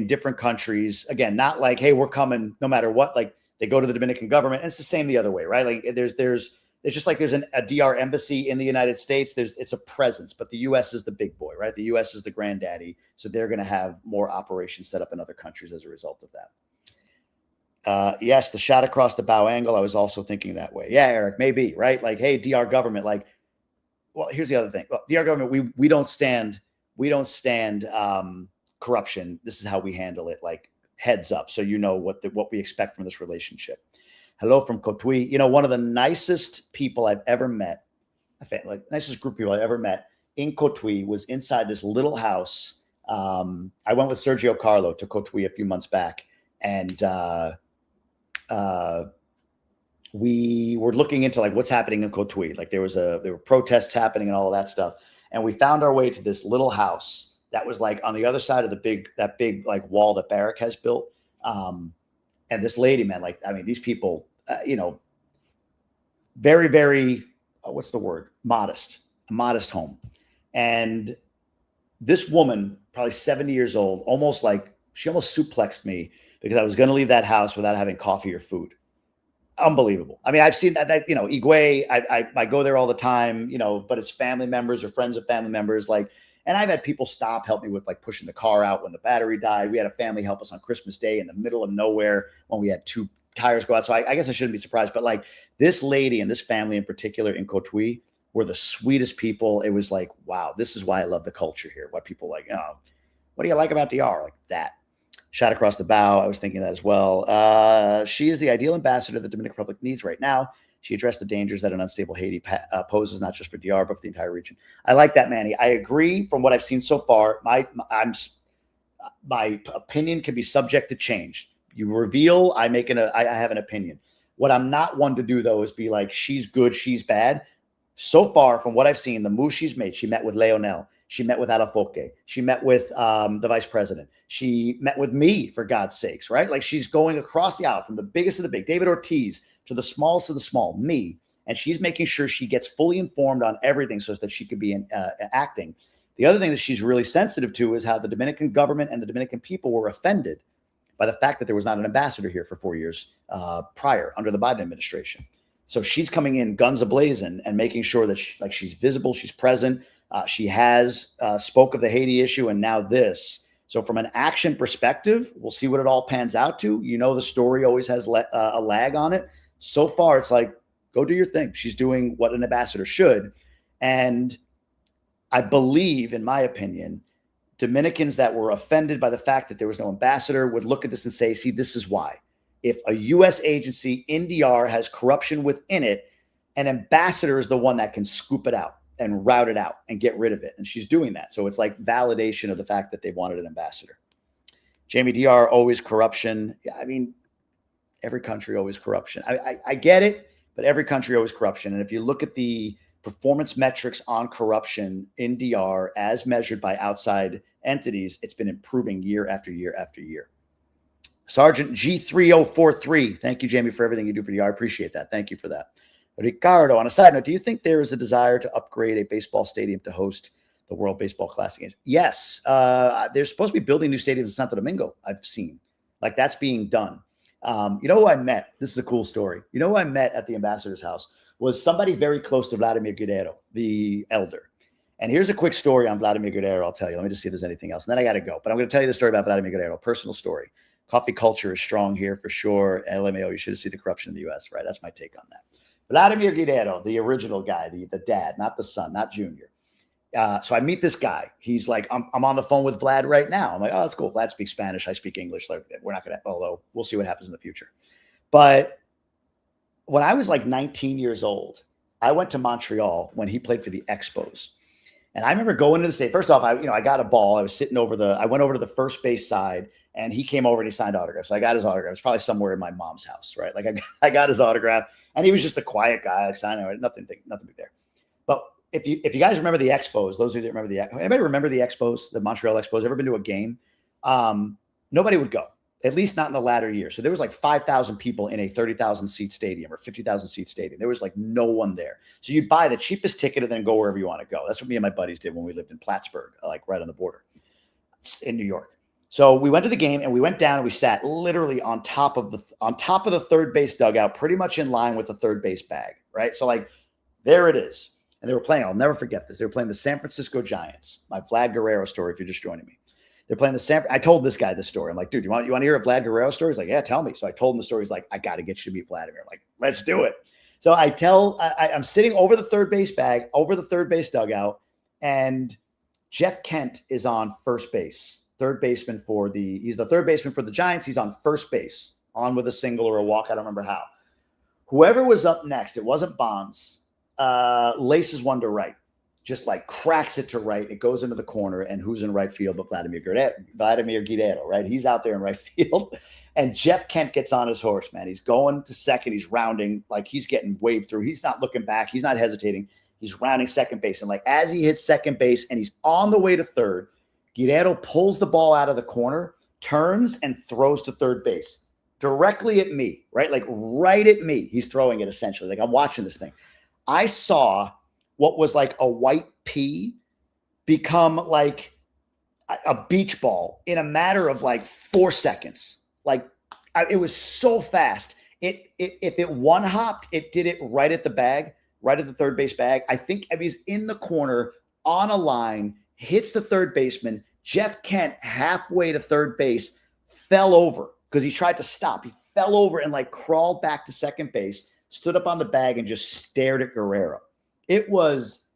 different countries. Again, not like, hey, we're coming no matter what. Like, they go to the Dominican government. And it's the same the other way, right? Like it's just like there's a DR embassy in the United States. It's a presence, but the U.S. is the big boy, right? The U.S. is the granddaddy. So they're going to have more operations set up in other countries as a result of that. Yes, the shot across the bow angle. I was also thinking that way. Yeah, Eric, maybe, right? Like, hey, DR government, like, well, here's the other thing. Well, DR government, we don't stand corruption. This is how we handle it. Like, heads up, so you know what we expect from this relationship. Hello from Cotuí. One of the nicest people I've ever met, nicest group of people I've ever met in Cotuí was inside this little house. I went with Sergio Carlo to Cotuí a few months back, and we were looking into like what's happening in Cotuí. Like there were protests happening and all of that stuff, and we found our way to this little house that was like on the other side of that big like wall that Barrack has built. And this lady, man, like, I mean, these people, very, very, what's the word? A modest home. And this woman, probably 70 years old, she almost suplexed me because I was going to leave that house without having coffee or food. Unbelievable. I mean, I've seen that Higüey, I go there all the time, but it's family members or friends of family members. And I've had people help me with like pushing the car out when the battery died. We had a family help us on Christmas Day in the middle of nowhere when we had 2 tires go out. So I guess I shouldn't be surprised. But like this lady and this family in particular in Cotuí were the sweetest people. It was like, wow, this is why I love the culture here. Why people like, what do you like about DR? Like that. Shot across the bow. I was thinking that as well. She is the ideal ambassador the Dominican Republic needs right now. She addressed the dangers that an unstable Haiti poses, not just for DR, but for the entire region. I like that, Manny. I agree from what I've seen so far. My opinion can be subject to change. You reveal, I have an opinion. What I'm not one to do, though, is be like, she's good, she's bad. So far, from what I've seen, the moves she's made, she met with Leonel. She met with Alafoque. She met with the vice president. She met with me, for God's sakes, right? Like she's going across the aisle from the biggest of the big, David Ortiz, to the smallest of the small, me. And she's making sure she gets fully informed on everything so that she could be acting. The other thing that she's really sensitive to is how the Dominican government and the Dominican people were offended by the fact that there was not an ambassador here for 4 years prior under the Biden administration. So she's coming in guns a-blazing and making sure that she's visible, she's present. She has spoke of the Haiti issue and now this. So from an action perspective, we'll see what it all pans out to. The story always has a lag on it. So far, it's like, go do your thing. She's doing what an ambassador should. And I believe, in my opinion, Dominicans that were offended by the fact that there was no ambassador would look at this and say, see, this is why. If a U.S. agency in DR has corruption within it, an ambassador is the one that can scoop it out and route it out and get rid of it. And she's doing that. So it's like validation of the fact that they wanted an ambassador. Jamie, DR, always corruption. Yeah, I mean, every country always corruption. I get it, but every country always corruption. And if you look at the performance metrics on corruption in DR as measured by outside entities, it's been improving year after year after year. Sergeant G3043. Thank you, Jamie, for everything you do for DR. I appreciate that. Thank you for that. Ricardo, on a side note, do you think there is a desire to upgrade a baseball stadium to host the World Baseball Classic games? Yes. They're supposed to be building new stadiums in Santo Domingo, I've seen. Like that's being done. Who I met? This is a cool story. Who I met at the ambassador's house was somebody very close to Vladimir Guerrero, the elder. And here's a quick story on Vladimir Guerrero. I'll tell you. Let me just see if there's anything else. And then I got to go. But I'm going to tell you the story about Vladimir Guerrero. Personal story. Coffee culture is strong here for sure. LMAO, you should see the corruption in the U.S., right? That's my take on that. Vladimir Guerrero, the original guy, the dad, not the son, not Junior. So I meet this guy. He's like, I'm on the phone with Vlad right now. I'm like, oh, that's cool. Vlad speaks Spanish. I speak English. Like, we're not going to, although we'll see what happens in the future. But when I was like 19 years old, I went to Montreal when he played for the Expos. And I remember going to the state. First off, I got a ball. I was sitting I went over to the first base side, and he came over and he signed autographs. So I got his autograph. It was probably somewhere in my mom's house, right? Like I got his autograph, and he was just a quiet guy, like signing, nothing big there. But if you guys remember the Expos, those of you that remember anybody remember the Expos, the Montreal Expos? Ever been to a game? Nobody would go. At least not in the latter years. So there was like 5,000 people in a 30,000 seat stadium or 50,000 seat stadium. There was like no one there. So you'd buy the cheapest ticket and then go wherever you want to go. That's what me and my buddies did when we lived in Plattsburgh, like right on the border in New York. So we went to the game and we went down and we sat literally on top of the third base dugout, pretty much in line with the third base bag, right? So like there it is. And they were playing, I'll never forget this. They were playing the San Francisco Giants. My Vlad Guerrero story, if you're just joining me. They're playing I told this guy this story. I'm like, dude, you want to hear a Vlad Guerrero story? He's like, yeah, tell me. So I told him the story. He's like, I got to get you to meet Vladimir. I'm like, let's do it. So I'm sitting over the third base bag, over the third base dugout, and Jeff Kent is on first base. He's the third baseman for the Giants. He's on first base, on with a single or a walk. I don't remember how. Whoever was up next, it wasn't Bonds, laces one to right. Just like cracks it to right. It goes into the corner, and who's in right field but Vladimir Guerrero, right? He's out there in right field. And Jeff Kent gets on his horse, man. He's going to second. He's rounding, like he's getting waved through. He's not looking back. He's not hesitating. He's rounding second base. And like as he hits second base and he's on the way to third, Guerrero pulls the ball out of the corner, turns and throws to third base directly at me, right? Like right at me. He's throwing it essentially. Like I'm watching this thing. I saw what was like a white pea become like a beach ball in a matter of like 4 seconds. Like it was so fast. If it one hopped, it did it right at the bag, right at the third base bag. I think he's in the corner on a line, hits the third baseman. Jeff Kent, halfway to third base, fell over because he tried to stop. He fell over and like crawled back to second base, stood up on the bag and just stared at Guerrero. It was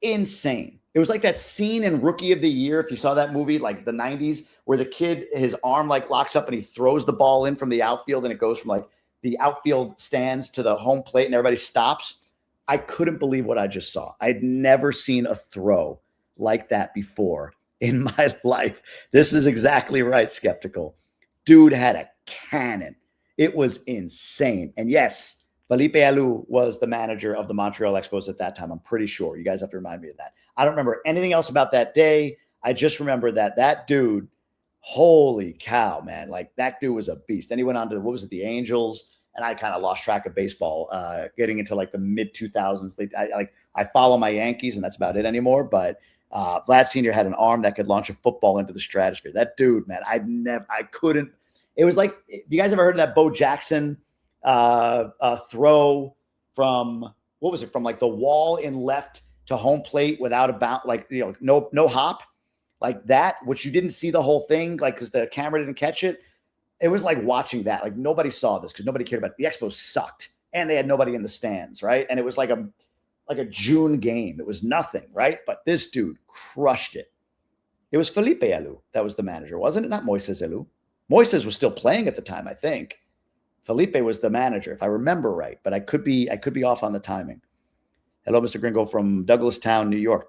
insane. It was like that scene in Rookie of the Year, if you saw that movie, like the 90s, where the kid, his arm like locks up and he throws the ball in from the outfield and it goes from like the outfield stands to the home plate and everybody stops. I couldn't believe what I just saw. I'd never seen a throw like that before in my life. This is exactly right, Skeptical. Dude had a cannon. It was insane. And yes, Felipe Alou was the manager of the Montreal Expos at that time. I'm pretty sure. You guys have to remind me of that. I don't remember anything else about that day. I just remember that dude, holy cow, man. Like that dude was a beast. Then he went on to, what was it, the Angels? And I kind of lost track of baseball getting into like the mid 2000s. I follow my Yankees and that's about it anymore. But Vlad Sr. had an arm that could launch a football into the stratosphere. That dude, man, I couldn't. It was like, you guys ever heard of that Bo Jackson throw from, what was it, from like the wall in left to home plate without a bounce, like, no hop like that, which you didn't see the whole thing, like, because the camera didn't catch it. It was like watching that. Like nobody saw this because nobody cared about it. The Expos sucked and they had nobody in the stands, right? And it was like a June game. It was nothing, right? But this dude crushed it. It was Felipe Alou that was the manager, wasn't it? Not Moises Alou. Moises was still playing at the time, I think. Felipe was the manager, if I remember right, but I could be off on the timing. Hello, Mr. Gringo from Douglastown, New York.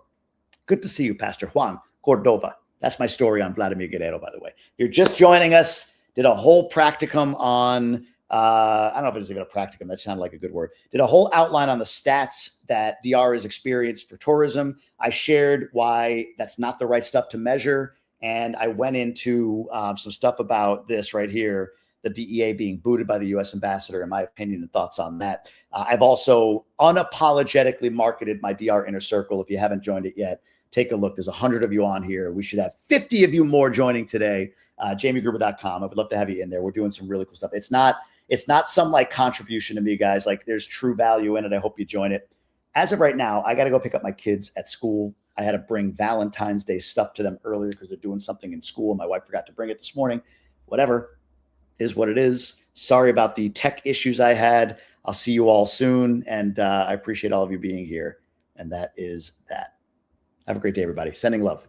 Good to see you, Pastor Juan Cordova. That's my story on Vladimir Guerrero, by the way. If you're just joining us, did a whole practicum on, I don't know if it's even a practicum. That sounded like a good word. Did a whole outline on the stats that DR has experienced for tourism. I shared why that's not the right stuff to measure. And I went into some stuff about this right here, the DEA being booted by the U.S. ambassador, and my opinion and thoughts on that. I've also unapologetically marketed my DR Inner Circle. If you haven't joined it yet, take a look. There's 100 of you on here. We should have 50 of you more joining today. JamieGruber.com. I would love to have you in there. We're doing some really cool stuff. It's not some like contribution to me, guys. Like there's true value in it. I hope you join it. As of right now, I got to go pick up my kids at school. I had to bring Valentine's Day stuff to them earlier because they're doing something in school. My wife forgot to bring it this morning. Whatever is what it is. Sorry about the tech issues I had. I'll see you all soon. And I appreciate all of you being here. And that is that. Have a great day, everybody. Sending love.